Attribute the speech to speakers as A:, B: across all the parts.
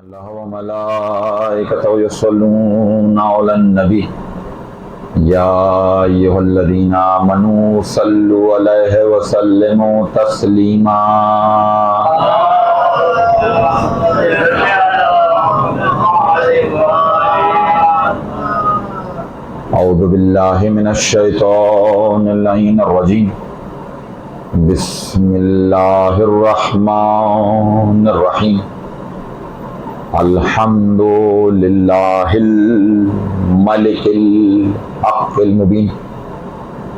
A: اللہ و ملائکتہ یصلون علی النبی یا ایھا الذین آمنوا صلوا علیہ وسلموا تسلیما اعوذ باللہ من الشیطان اللعین الرجیم بسم اللہ الرحمن الرحیم الحمد للہ الملک الحق المبین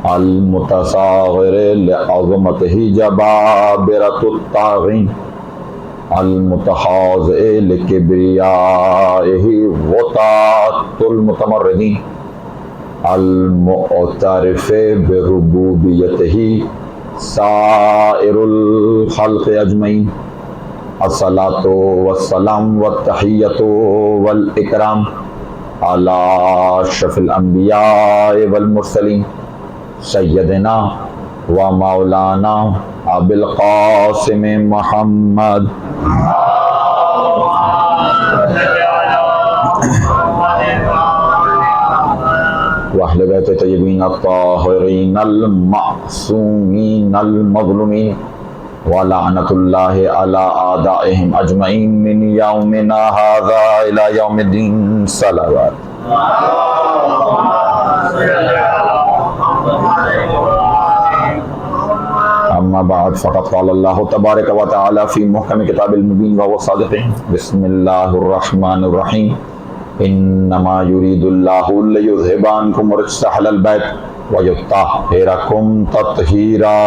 A: المتصاغر لعظمتہ جبابرۃ الطاغین المتخاضع لکبریائہ غطاۃ المتمردین المعترف بربوبیتہ سائر الخلق اجمعین الصلاۃ والسلام والتحیۃ والاکرام علی اشرف الانبیاء والمرسلین سیدنا و مولانا ابی القاسم محمد واہل بیت طیبین الطاہرین المعصومین المظلومین ولعنۃ اللہ علی اعدائہم اجمعین من یومنا ھذا الی یوم الدین صلوات اما بعد فقد قال اللہ تبارک و تعالی فی محکم کتاب المبین وهو الصادق بسم اللہ الرحمن الرحیم انما یرید اللہ لیذھب عنکم الرجس اہل البیت ویطہرکم تطہیرا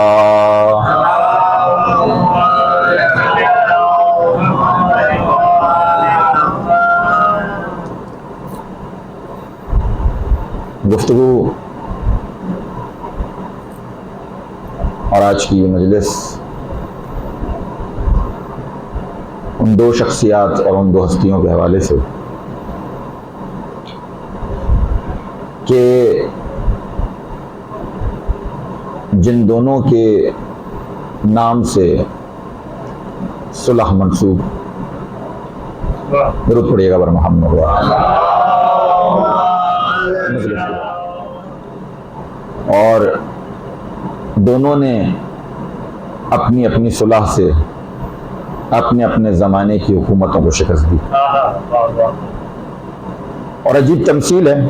A: گفتگو اور آج کی یہ مجلس ان دو شخصیات اور ان دو ہستیوں کے حوالے سے کہ جن دونوں کے نام سے صلح منسوب درود پڑھیے گا بر محمد اور دونوں نے اپنی اپنی صلح سے اپنے اپنے زمانے کی حکومتوں کو شکست دی اور عجیب تمثیل ہے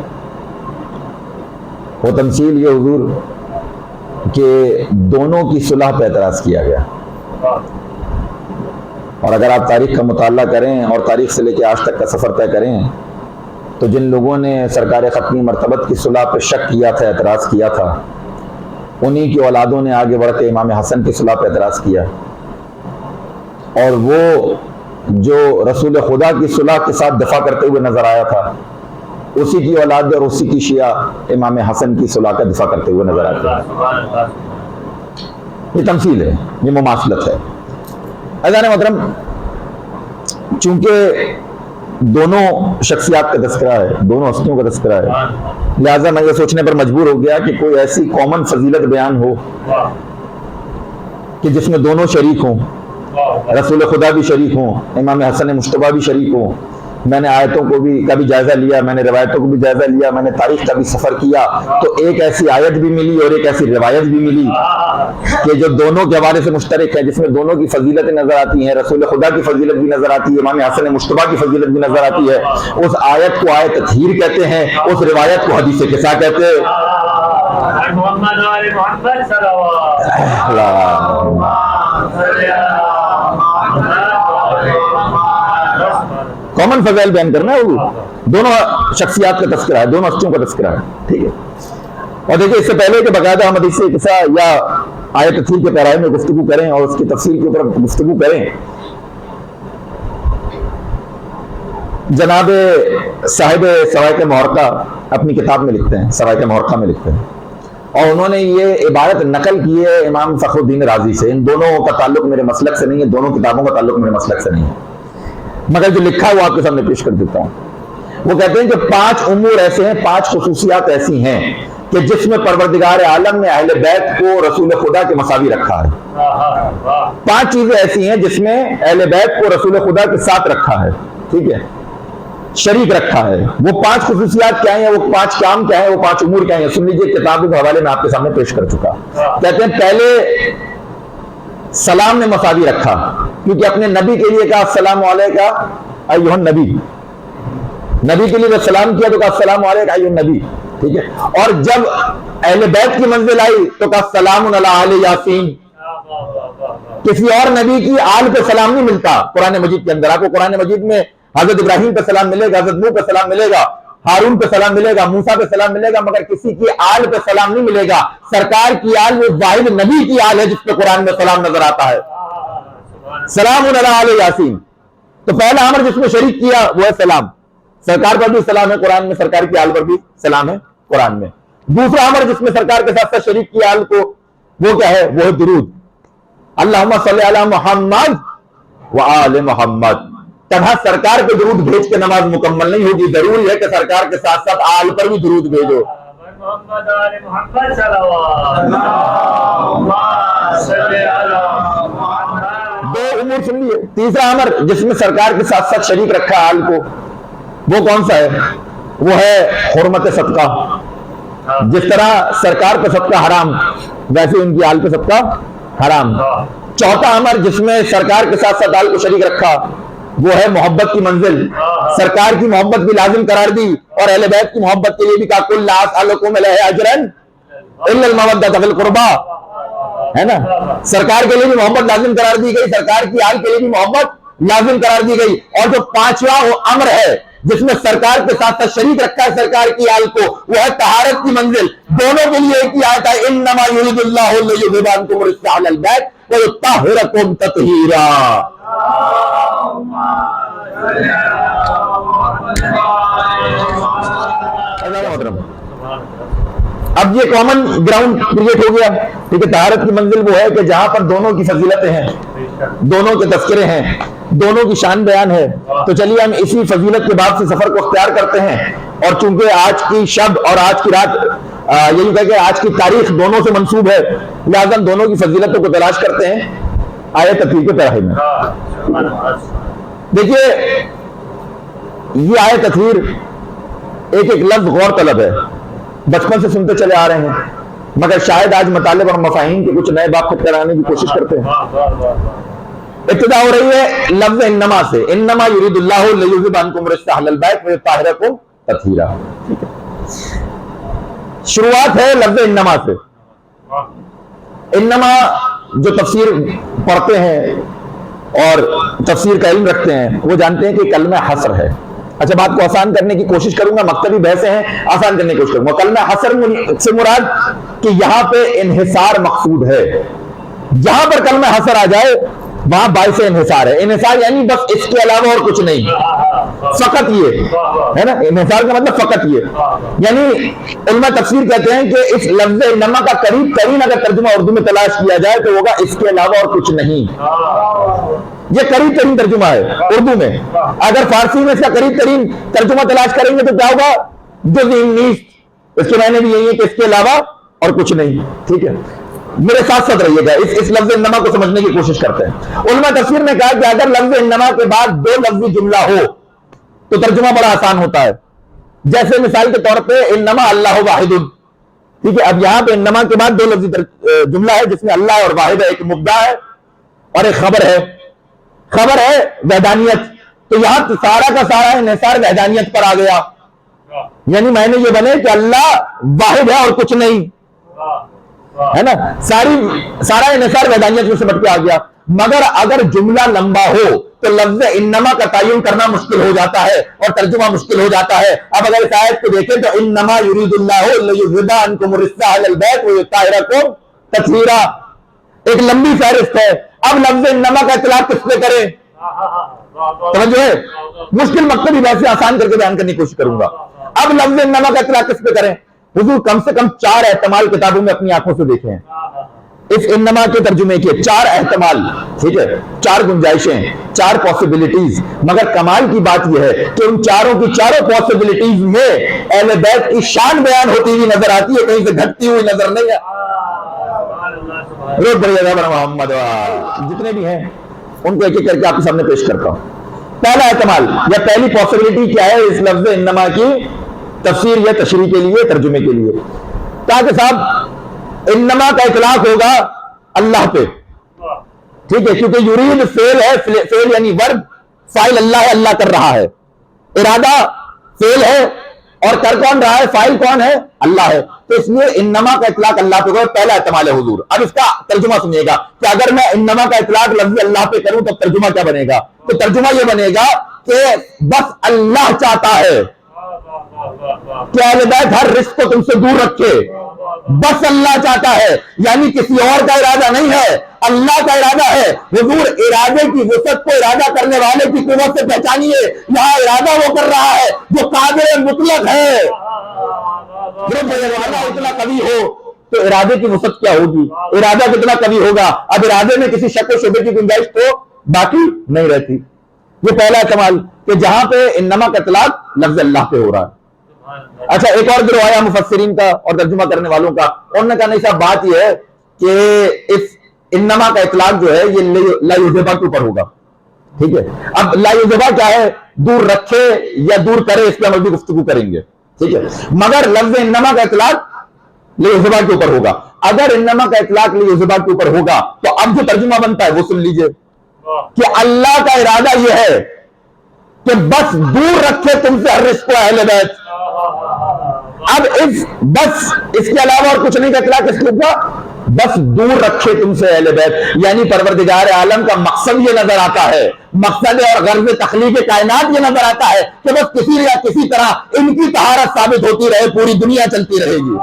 A: وہ تمثیل یہ حضور کہ دونوں کی صلح پہ اعتراض کیا گیا اور اگر آپ تاریخ کا مطالعہ کریں اور تاریخ سے لے کے آج تک کا سفر طے کریں تو جن لوگوں نے سرکار ختمی مرتبت کی صلح پہ شک کیا تھا اعتراض کیا تھا انہی کی اولادوں نے آگے بڑھ کے امام حسن کی صلح پہ اعتراض کیا اور وہ جو رسول خدا کی صلح کے ساتھ دفاع کرتے ہوئے نظر آیا تھا اسی کی اولاد اور اسی کی شیعہ امام حسن کی صلح کا دفاع کرتے ہوئے نظر آتے ہیں. یہ تمثیل ہے، یہ مماثلت ہے. عزیزان محترم، چونکہ دونوں شخصیات کا تذکرہ ہے، دونوں ہستیوں کا تذکرہ ہے، لہٰذا میں یہ سوچنے پر مجبور ہو گیا کہ کوئی ایسی کامن فضیلت بیان ہو کہ جس میں دونوں شریک ہوں، رسول خدا بھی شریک ہوں، امام حسن مجتبیٰ بھی شریک ہوں. میں نے آیتوں کو بھی کا بھی جائزہ لیا، میں نے روایتوں کو بھی جائزہ لیا، میں نے تاریخ کا بھی سفر کیا تو ایک ایسی آیت بھی ملی اور ایک ایسی روایت بھی ملی کہ جو دونوں کے حوالے سے مشترک ہے، جس میں دونوں کی فضیلتیں نظر آتی ہیں، رسول خدا کی فضیلت بھی نظر آتی ہے، امام حسن مجتبیٰ کی فضیلت بھی نظر آتی ہے. اس آیت کو آیت تطہیر کہتے ہیں، اس روایت کو حدیث قصہ کہتے ہیں. کامن فضائل بیان کرنا ہے، وہ دونوں شخصیات کا تذکرہ ہے، دونوں ہستیوں کا تذکرہ ہے. ٹھیک ہے. اور دیکھیں اس سے پہلے کہ باقاعدہ ہم حدیث قصہ یا آیت تطہیر کے پیرائے میں گفتگو کریں اور اس کی تفصیل کے اوپر گفتگو کریں، جناب صاحب سوائق محرقہ اپنی کتاب میں لکھتے ہیں، سوائق محرقہ میں لکھتے ہیں، اور انہوں نے یہ عبارت نقل کی ہے امام فخر الدین رازی سے. ان دونوں کا تعلق میرے مسلک سے نہیں ہے، دونوں کتابوں کا تعلق میرے مسلک سے نہیں ہے، مگر جو لکھا ہے وہ آپ کے سامنے پیش کر دیتا ہوں. وہ کہتے ہیں کہ 5 امور ایسے ہیں، 5 خصوصیات ایسی ہیں کہ جس میں پروردگار عالم نے اہل بیت کو رسول خدا کے مساوی رکھا ہے. 5 چیزیں ایسی ہیں جس میں اہل بیت کو رسول خدا کے ساتھ رکھا ہے. ٹھیک ہے، شریک رکھا ہے۔ وہ 5 خصوصیات کیا ہیں، وہ 5 کام کیا ہیں، وہ 5 امور کیا ہیں، سن لیجیے، کتاب کے حوالے میں آپ کے سامنے پیش کر چکا۔ کہتے ہیں پہلے سلام نے مساوی رکھا، کیونکہ اپنے نبی کے لیے کہا السلام علیکہ ایھا النبی، نبی کے لیے جب سلام کیا تو کہا السلام علیکہ ایھا النبی، ٹھیک ہے۔ اور جب اہل بیت کی منزل آئی تو کہا السلام علی آل یاسین۔ کسی اور نبی کی آل پہ سلام نہیں ملتا قرآن مجید کے اندر۔ آپ کو قرآن مجید میں حضرت ابراہیم پہ سلام ملے گا، حضرت نوح پہ سلام ملے گا، ہارون پہ سلام ملے گا، موسیٰ پہ سلام ملے گا، مگر کسی کی آل پہ سلام نہیں ملے گا۔ سرکار کی آل وہ واحد نبی کی آل ہے جس پہ قرآن میں سلام نظر آتا ہے، سلام علی آل یاسین۔ تو پہلا امر جس میں شریک کیا وہ ہے سلام، سرکار پر بھی سلام ہے قرآن میں، سرکار کی آل پر بھی سلام ہے قرآن میں۔ دوسرا امر جس میں سرکار کے ساتھ ساتھ شریک کی آل کو، وہ کیا ہے، وہ ہے درود، اللہم صلی علی محمد وآل محمد۔ طرح سرکار پہ درود بھیج کے نماز مکمل نہیں ہوگی، ضروری ہے کہ سرکار کے ساتھ ساتھ آل پر بھی درود بھیجو۔ دو امور سن لیے۔ تیسرا امر جس میں سرکار کے ساتھ ساتھ شریک رکھا آل کو، وہ کون سا ہے، وہ ہے حرمت صدقہ۔ جس طرح سرکار پہ صدقہ حرام، ویسے ان کی آل پہ صدقہ حرام۔ چوتھا امر جس میں سرکار کے ساتھ ساتھ آل کو شریک رکھا وہ ہے محبت کی منزل، سرکار کی محبت بھی لازم قرار دی، اور اہل بیت کی محبت کے لیے بھی کہا قل لا اسألکم علیہ اجرا الا المودۃ فی القربى، ہے نا۔ سرکار کے لیے بھی محبت لازم قرار دی گئی، سرکار کی آل کے لیے بھی محبت لازم قرار دی گئی۔ اور جو پانچواں وہ امر ہے جس میں سرکار کے ساتھ ساتھ شریک رکھا ہے سرکار کی آل کو، وہ ہے طہارت کی منزل۔ دونوں کے لیے ایک ہی آیت ہے، انما یرید اللہ لیذھب عنکم الرجس اہل البیت ویطہرکم تطہیرا۔ اب یہ کامن گراؤنڈ کریٹ ہو گیا، ٹھیک ہے۔ طہارت کی منزل وہ ہے کہ جہاں پر دونوں کی فضیلتیں ہیں، دونوں کے تذکرے ہیں، دونوں کی شان بیان ہے۔ تو چلیے ہم اسی فضیلت کے بعد سے سفر کو اختیار کرتے ہیں، اور چونکہ آج کی شب اور آج کی رات یہی کہ آج کی تاریخ دونوں سے منسوب ہے، لہذا ہم دونوں کی فضیلتوں کو تلاش کرتے ہیں آیت تطہیر کے پیراہے میں۔ دیکھیے یہ آیت تطہیر ایک ایک لفظ غور طلب ہے، بچپن سے سنتے چلے آ رہے ہیں، مگر شاید آج مطالب اور مفاہیم کے کچھ نئے باب خود کرانے کی کوشش کرتے ہیں۔ ابتدا ہو رہی ہے لفظ انما سے، انما یرید اللہ لیذھب عنکم الرجس اہل البیت ویطہرکم تطہیرا۔ شروعات ہے لفظ انما سے۔ انما جو تفسیر پڑھتے ہیں اور تفسیر کا علم رکھتے ہیں وہ جانتے ہیں کہ کلمہ حصر ہے۔ اچھا بات کو آسان کرنے کی کوشش کروں گا، مکتبی بحثیں ہیں، آسان کرنے کی کوشش کروں گا۔ کلمہ حصر سے مراد کہ یہاں پہ انحصار مقصود ہے، جہاں پر کلمہ حصر آ جائے وہاں باعث انحصار ہے۔ انحصار یعنی بس اس کے علاوہ اور کچھ نہیں، فقط یہ ہے نا، انحصار کا مطلب فقط یہ۔ یعنی علماء تفسیر کہتے ہیں کہ اس لفظ انما کا قریب ترین اگر ترجمہ اردو میں تلاش کیا جائے تو ہوگا اس کے علاوہ اور کچھ نہیں۔ یہ قریب ترین ترجمہ ہے اردو میں۔ اگر فارسی میں اس کا قریب ترین ترجمہ تلاش کریں گے تو کیا ہوگا، جزء نیست، اس کے معنی بھی یہی ہے کہ اس کے علاوہ اور کچھ نہیں، ٹھیک ہے۔ میرے ساتھ ساتھ رہیے گا، اس لفظ انما کو سمجھنے کی کوشش کرتے ہیں۔ علماء تفسیر نے کہا کہ اگر لفظ انما کے بعد دو لفظی جملہ ہو تو ترجمہ بڑا آسان ہوتا ہے۔ جیسے مثال کے طور پہ انما اللہ واحد، ٹھیک ہے۔ اب یہاں پہ انما کے بعد دو لفظی جملہ ہے جس میں اللہ اور واحد ہے، ایک مبدا ہے اور ایک خبر ہے۔ خبر ہے وحدانیت، تو یہاں سارا کا سارا انحصار وحدانیت پر آ گیا، یعنی میں نے یہ بنے کہ اللہ واحد ہے اور کچھ نہیں، ہے نا، سارا انحصار وحدانیت میں سمٹ کے آ گیا۔ مگر اگر جملہ لمبا ہو تو لفظ انما کا تعین کرنا مشکل ہو جاتا ہے اور ترجمہ مشکل ہو جاتا ہے۔ اب اگر اس آیت کو دیکھیں تو انما یرید اللہ لیذھب عنکم الرجس اہل البیت ویطہرکم تطہیرا، ایک لمبی فہرست ہے۔ اب لفظ انما کا اطلاق کس پہ کریں، توجہ ہے، مشکل مکتبی بحث سے آسان کر کے بیان کرنے کی کوشش کروں گا۔ اب لفظ انما کا اطلاق کس پہ کریں، حضور کم سے کم 4 احتمال کتابوں میں اپنی آنکھوں سے دیکھے ہیں اس انما کے ترجمے کے، 4 احتمال، ٹھیک ہے، 4 گنجائشیں، 4 پاسبلٹیز۔ مگر کمال کی بات یہ ہے کہ ان چاروں کی چاروں پاسبلٹیز میں اہل بیت کی شان بیان ہوتی ہوئی نظر آتی ہے، کہیں سے گھٹتی ہوئی نظر نہیں ہے۔ روز بڑی محمد جتنے بھی ہیں ان کو ایک ایک کر کے آپ کے سامنے پیش کرتا ہوں۔ پہلا احتمال یا پہلی پاسبلٹی کیا ہے اس لفظ انما کی تفسیر یا تشریح کے لیے، ترجمے کے لیے؟ کہا کہ صاحب انما کا اطلاق ہوگا اللہ پہ، ٹھیک ہے، کیونکہ یرید فعل ہے، فعل یعنی ورب، فاعل اللہ ہے، اللہ کر رہا ہے، ارادہ فعل ہے اور کر کون رہا ہے؟ فاعل کون ہے؟ اللہ ہے، تو اس لیے انما کا اطلاق اللہ پہ ہوگا، پہلا احتمال ہے حضور۔ اب اس کا ترجمہ سنیے گا کہ اگر میں انما کا اطلاق لفظ اللہ پہ کروں تو ترجمہ کیا بنے گا؟ تو ترجمہ یہ بنے گا کہ بس اللہ چاہتا ہے کہ اہل بیت ہر رزق کو تم سے دور رکھے، بس اللہ چاہتا ہے، یعنی کسی اور کا ارادہ نہیں ہے، اللہ کا ارادہ ہے۔ حضور ارادے کی وسعت کو ارادہ کرنے والے کی قوت سے پہچانیے، یہاں ارادہ وہ کر رہا ہے جو قادر مطلق ہے۔ جب ارادہ اتنا قوی ہو تو ارادے کی وسعت کیا ہوگی، ارادہ کتنا قوی ہوگا، اب ارادے میں کسی شک و شبے کی گنجائش تو باقی نہیں رہتی۔ یہ پہلا احتمال کہ جہاں پہ انما کا اطلاق لفظ اللہ پہ ہو رہا ہے۔ اچھا، ایک اور گروہ آیا مفسرین کا اور ترجمہ کرنے والوں کا، انہوں نے کہا نہیں صاحب بات یہ ہے کہ اس انما کا اطلاق جو ہے یہ لا یذبا کے اوپر ہوگا، ٹھیک ہے۔ اب لا یذبا کیا ہے؟ دور رکھے یا دور کرے، اس پہ ہم ابھی گفتگو کریں گے، ٹھیک ہے، مگر لفظ انما کا اطلاق لا یذبا کے اوپر ہوگا۔ اگر انما کا اطلاق لا یذبا کے اوپر ہوگا تو اب جو ترجمہ بنتا ہے وہ سن لیجئے کہ اللہ کا ارادہ یہ ہے کہ بس دور رکھے تم سے ہر رزق کو اہل بیت۔ اب بس اس کے علاوہ اور کچھ نہیں کا اطلاق اس کے اوپر، بس دور رکھے تم سے اہل بیت، یعنی پروردگار عالم کا مقصد یہ نظر آتا ہے، مقصد اور غرض تخلیق کائنات یہ نظر آتا ہے کہ بس کسی یا کسی طرح ان کی طہارت ثابت ہوتی رہے، پوری دنیا چلتی رہے گی۔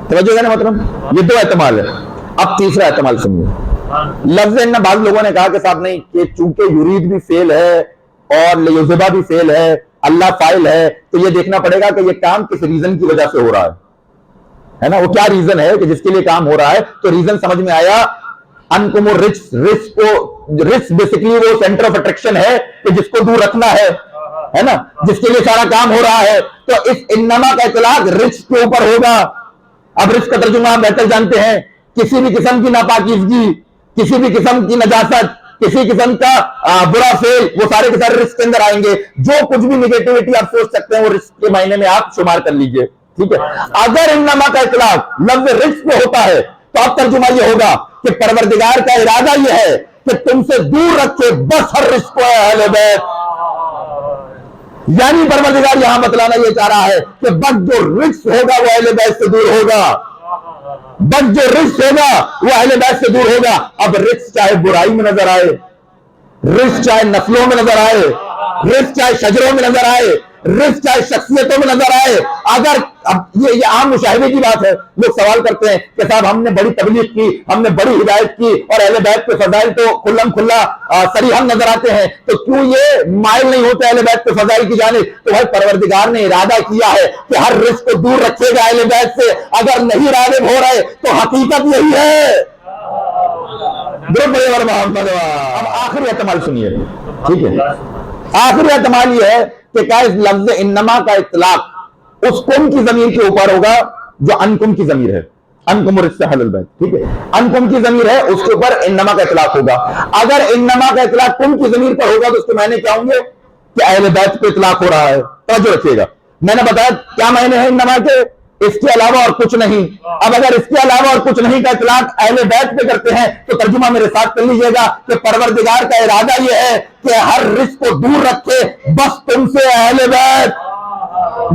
A: توجہ ہے مطلب یہ دو احتمال ہے۔ اب تیسرا احتمال سنیے، لفظ ان بعض لوگوں نے کہا کہ صاحب نہیں، کہ چونکہ یرید بھی فعل ہے اور لیذبا بھی فعل ہے، اللہ فاعل ہے، تو یہ دیکھنا پڑے گا کہ یہ کام کس ریزن کی وجہ سے ہو رہا ہے نا، وہ کیا ریزن ہے کہ جس کے لیے کام ہو رہا ہے۔ تو ریزن سمجھ میں آیا، انکم رزق بیسیکلی وہ سینٹر آف اٹریکشن ہے کہ جس کو دور رکھنا ہے نا، جس کے لیے سارا کام ہو رہا ہے، تو اس انما کا اطلاق رزق کے اوپر ہوگا۔ اب رزق کا ترجمہ ہم بہتر جانتے ہیں، کسی بھی قسم کی ناپاکیزگی، کسی بھی قسم کی نجاست، کسی قسم کا برا فعل، وہ سارے کے سارے رزق کے اندر آئیں گے۔ جو کچھ بھی نیگیٹیوٹی آپ سوچ سکتے ہیں وہ رزق کے معنی میں آپ شمار کر لیجئے، ٹھیک ہے۔ اگر انما کا اطلاق لفظ رزق پہ ہوتا ہے تو اب ترجمہ یہ ہوگا کہ پروردگار کا ارادہ یہ ہے کہ تم سے دور رکھے بس ہر رزق کو اہل بیت، یعنی پروردگار یہاں بتلانا یہ چاہ رہا ہے کہ بس جو رزق ہوگا وہ اہل بیت سے دور ہوگا، بس جو رزق ہوگا وہ اہل بیت سے دور ہوگا۔ اب رزق چاہے برائی میں نظر آئے، رزق چاہے نسلوں میں نظر آئے، رزق چاہے شجروں میں نظر آئے، رزق چاہے شخصیتوں میں نظر آئے، اگر اب یہ عام مشاہدے کی بات ہے، لوگ سوال کرتے ہیں کہ صاحب ہم نے بڑی تبلیغ کی، ہم نے بڑی ہدایت کی اور اہل بیت کے فضائل تو کھلم کھلا صریحاً نظر آتے ہیں، تو کیوں یہ مائل نہیں ہوتے اہل بیت کے فضائل کی جانب؟ تو بھائی پروردگار نے ارادہ کیا ہے کہ ہر رزق کو دور رکھے گا اہل بیت سے، اگر نہیں راغب ہو رہے تو حقیقت یہی ہے۔ اب آخری احتمال سنیے، ٹھیک ہے، آخری احتمال یہ ہے کہ کیا اس لفظ انما کا اطلاق اس کم کی ضمیر کے اوپر ہوگا جو انکم کی ضمیر ہے، انکم رزق اہل البیت، ٹھیک ہے، انکم کی ضمیر ہے اس کے اوپر انما کا اطلاق ہوگا۔ اگر انما کا اطلاق کم کی ضمیر پر ہوگا تو اس کے معنی کیا ہوں گے کہ اہل بیت پہ اطلاق ہو رہا ہے۔ توجہ رکھیے گا، میں نے بتایا کیا معنی ہے انما کے، اس کے علاوہ اور کچھ نہیں۔ اب اگر اس کے علاوہ اور کچھ نہیں کا اطلاق اہل بیت پہ کرتے ہیں تو ترجمہ میرے ساتھ کر لیجئے گا کہ پروردگار کا ارادہ یہ ہے کہ ہر رزق کو دور رکھے بس تم سے اہل بیت۔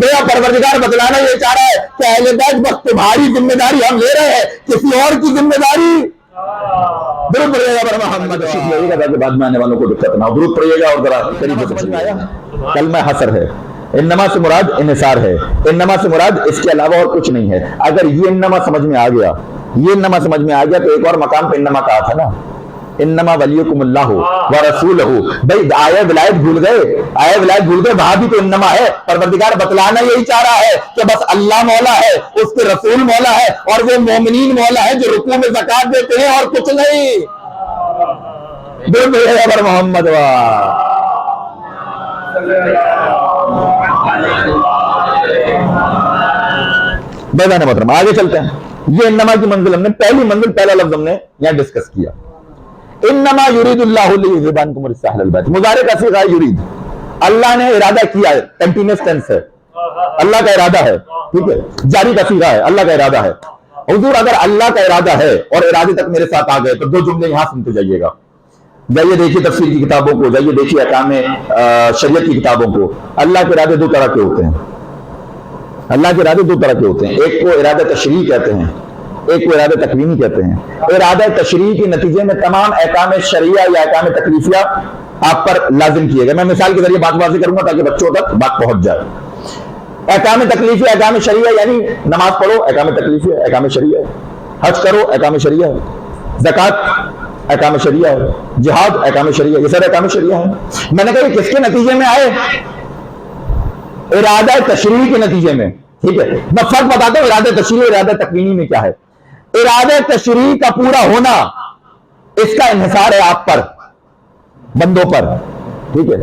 A: گیا پروردگار بتلانا یہ چاہ رہا ہے کہ اہل بیت بس تمہاری ذمہ داری ہم لے رہے ہیں، کسی اور کی ذمہ داری درود پڑھیے گا پر محمد رسول اللہ، بعد میں آنے والوں کو دقت نہ ہو، درود پڑھیے گا اور ذرا قریب سے سمجھ میں آیا۔ کلمہ حصر ہے، انما سے مراد انحصار ہے، انما سے مراد اس کے علاوہ اور کچھ نہیں ہے۔ اگر یہ انما سمجھ میں آ گیا، یہ انما سمجھ میں آ گیا تو ایک اور مقام پہ انما کہا تھا نا، انما ولیکم اللہ ورسولہ، بھائی آیہ ولایت بھول گئے، آیہ ولایت بھول گئے، وہاں بھی تو انما ہے۔ پروردگار بتلانا یہی چاہ رہا ہے کہ بس اللہ مولا ہے، اس کے رسول مولا ہے اور وہ مومنین مولا ہے جو رکوع میں زکات دیتے ہیں اور کچھ نہیں۔ بر محمد بیان محترم آگے چلتے ہیں. یہ انما کی منزل ہم نے پہلی منزل پہلا لفظ ہم نے یہاں ڈسکس کیا. انما یرید اللہ لیذھب عنکم الرجس اہل البیت. مضارع کا صیغہ یرید, اللہ نے ارادہ کیا ہے, کنٹینیوس ٹینس ہے, اللہ کا ارادہ ہے, ٹھیک ہے, جاری کا صیغہ ہے, اللہ کا ارادہ ہے. حضور اگر اللہ کا ارادہ ہے اور ارادے تک میرے ساتھ آ گئے تو دو جملے یہاں سنتے جائیے گا. جائیے دیکھیے تفسیر کی کتابوں کو, جائیے دیکھیے احکام شریعت کی کتابوں کو. اللہ کے ارادے دو طرح کے ہوتے ہیں. اللہ کے ارادے دو طرح کے ہوتے ہیں. ایک کو ارادہ تشریعی کہتے ہیں, ایک کو ارادہ تکوینی کہتے ہیں. ارادہ تشریعی کے نتیجے میں تمام احکام شرعیہ یا احکام تکلیفیہ آپ پر لازم کیے گئے. میں مثال کے ذریعے بات واضح کروں گا تاکہ بچوں تک بات پہنچ جائے. احکام تکلیفیہ احکام شرعیہ یعنی نماز پڑھو احکام تکلیفیہ احکام شرعیہ, حج کرو احکام شرعیہ ہے, زکوٰۃ احکام شرعیہ ہے, جہاد احکام شرعیہ, یہ سارے احکام شرعیہ ہیں. میں نے کہا یہ کس کے نتیجے میں آئے؟ ارادہ تشریعی کے نتیجے میں. ٹھیک ہے, میں فرق بتاتا ہوں ارادہ تشریعی اور ارادہ تکوینی میں کیا ہے. ارادہ تشریعی کا پورا ہونا اس کا انحصار ہے آپ پر, بندوں پر. ٹھیک ہے,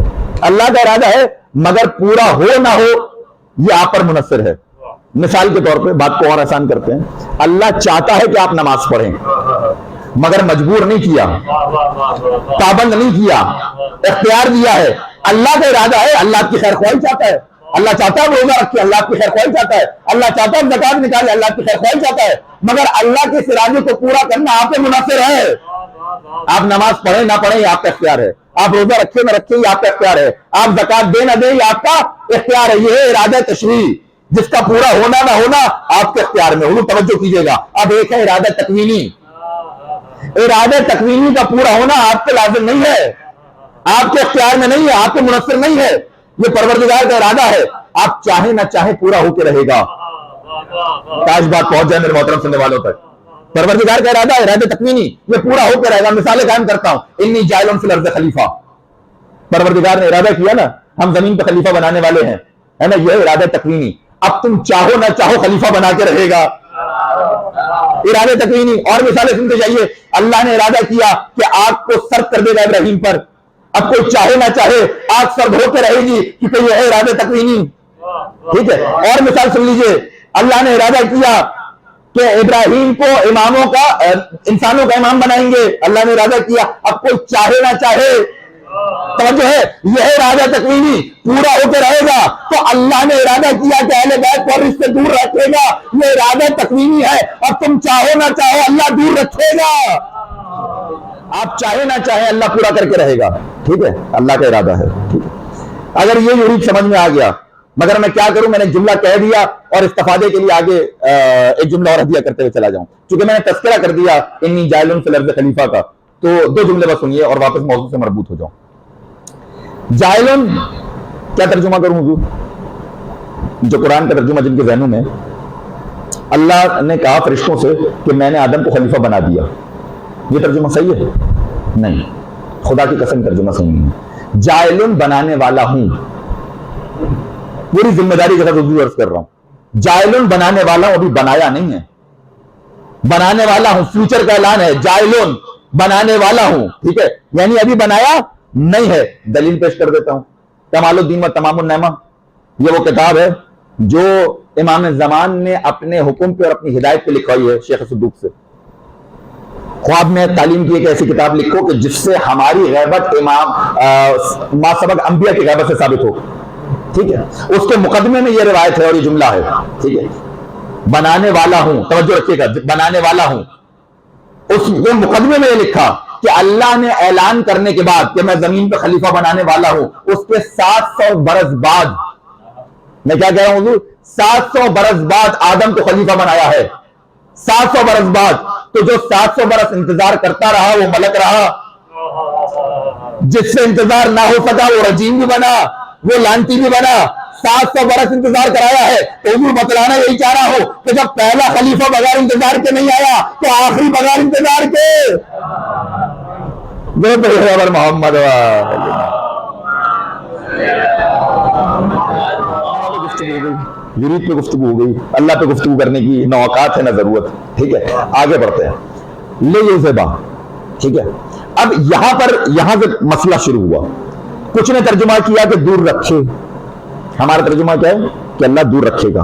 A: اللہ کا ارادہ ہے مگر پورا ہو نہ ہو یہ آپ پر منحصر ہے. مثال کے طور پہ بات کو اور آسان کرتے ہیں. اللہ چاہتا ہے کہ آپ نماز پڑھیں مگر مجبور نہیں کیا, پابند نہیں کیا, اختیار دیا ہے. اللہ کا ارادہ ہے, اللہ آپ کی خیر خواہی چاہتا ہے. اللہ چاہتا ہے روزہ رکھے, اللہ آپ کی خیر خواہی چاہتا ہے. اللہ چاہتا ہے زکات نکالے, اللہ آپ کی خیر خواہی چاہتا ہے. مگر اللہ کے اس ارادے کو پورا کرنا آپ پہ منحصر ہے. آپ نماز پڑھیں نہ پڑھیں یہ آپ کا اختیار ہے. آپ روزہ رکھیں نہ رکھیں یہ آپ کا اختیار ہے. آپ زکات دیں نہ دیں یہ آپ کا اختیار ہے. یہ ہے ارادہ تشریعی جس کا پورا ہونا نہ ہونا آپ کے اختیار میں. حضور توجہ کیجیے گا. اب ایک ہے ارادہ تکوینی. ارادہ تکوینی کا پورا ہونا آپ کو لازم نہیں ہے, آپ کے اختیار میں نہیں ہے, آپ کے منحصر نہیں ہے. یہ پروردگار کا ارادہ ہے, آپ چاہیں نہ چاہیں پورا ہو کے رہے گا. کاش بات پہنچ جائے میرے محترم سننے والوں تک. پروردگار کا ارادہ ہے ارادہ تکوینی, یہ پورا ہو کے رہے گا. مثالیں قائم کرتا ہوں. انی جاعل فی الارض خلیفہ, پروردگار نے ارادہ کیا نا ہم زمین پہ خلیفہ بنانے والے ہیں, ہے نا, یہ ہے ارادہ تکوینی. اب تم چاہو نہ چاہو خلیفہ بنا کے رہے گا, ارادہ تکوینی. اور مثالیں سنتے جائیے. اللہ نے ارادہ کیا کہ آگ کو سرد کر دے گا ابراہیم پر, اب کوئی چاہے نہ چاہے آگ سرد ہو کے رہے گی, کیونکہ یہ ہے ارادہ تکوینی. ٹھیک ہے, اور مثال سن لیجئے. اللہ نے ارادہ کیا کہ ابراہیم کو اماموں کا, انسانوں کا امام بنائیں گے, اللہ نے ارادہ کیا. اب کوئی چاہے نہ چاہے, توجہ ہے, یہ ہے ارادہ تکوینی, پورا ہو کے رہے گا. تو اللہ نے ارادہ کیا کہ اہل بیت کو اس سے دور رکھے گا, یہ ارادہ تکوینی ہے. اب تم چاہو نہ چاہو اللہ دور رکھے گا, آپ چاہے نہ چاہے اللہ پورا کر کے رہے گا. ٹھیک ہے, اللہ کا ارادہ ہے. ٹھیک ہے, اگر یہ یورید سمجھ میں آ گیا, مگر میں کیا کروں, میں نے جملہ کہہ دیا اور استفادے کے لیے آگے ایک جملہ اور ہدیہ کرتے ہوئے چلا جاؤں. چونکہ میں نے تذکرہ کر دیا انی جاعل فی الارض خلیفہ کا, تو دو جملے بس سنیے اور واپس موضوع سے مربوط ہو جاؤں. جاعل کیا ترجمہ کروں حضور, جو قرآن کا ترجمہ جن کے ذہنوں میں, اللہ نے کہا فرشتوں سے کہ میں نے آدم کو خلیفہ بنا دیا. یہ ترجمہ صحیح ہے؟ نہیں, خدا کی قسم ترجمہ صحیح نہیں ہے. جاعل بنانے والا ہوں, پوری ذمہ داری کے ساتھ عرض کر رہا ہوں. جاعل بنانے والا ہوں, ابھی بنایا نہیں ہے, بنانے والا ہوں, فیوچر کا اعلان ہے. جاعل بنانے والا ہوں, ٹھیک ہے, یعنی ابھی بنایا نہیں ہے. دلیل پیش کر دیتا ہوں. کمال الدین و تمام النعمہ, یہ وہ کتاب ہے جو امام زمان نے اپنے حکم پہ اور اپنی ہدایت پہ لکھوائی ہے شیخ صدوق سے. خواب میں تعلیم کی ایک ایسی کتاب لکھو کہ جس سے ہماری غیبت امام ما سبق انبیاء کی غیبت سے ثابت ہو. ٹھیک ہے, اس کے مقدمے میں یہ روایت ہے اور یہ جملہ ہے. ٹھیک ہے, بنانے والا ہوں, توجہ رکھیے گا, بنانے والا ہوں. اس مقدمے میں یہ لکھا کہ اللہ نے اعلان کرنے کے بعد کہ میں زمین پہ خلیفہ بنانے والا ہوں, اس کے 700 برس بعد, میں کیا کہہ رہا ہوں حضور, 700 برس بعد آدم کو خلیفہ بنایا ہے. 700 برس بعد. تو جو 700 برس انتظار کرتا رہا وہ ملک رہا, جس سے انتظار نہ ہو سکا وہ رجیم بھی بنا, وہ لانتی بھی بنا. 700 برس انتظار کرایا ہے. تو حضور بتلانا یہی چاہ رہا ہو کہ جب پہلا خلیفہ بغیر انتظار کے نہیں آیا تو آخری بغیر انتظار کے محمد. یورید پہ گفتگو ہو گئی, اللہ پہ گفتگو کرنے کی نہ اوقات ہے نہ ضرورت. ٹھیک ہے, آگے بڑھتے ہیں. لے یہ زبا, ٹھیک ہے. اب یہاں سے مسئلہ شروع ہوا. کچھ نے ترجمہ کیا کہ دور رکھے. ہمارا ترجمہ کیا ہے کہ اللہ دور رکھے گا.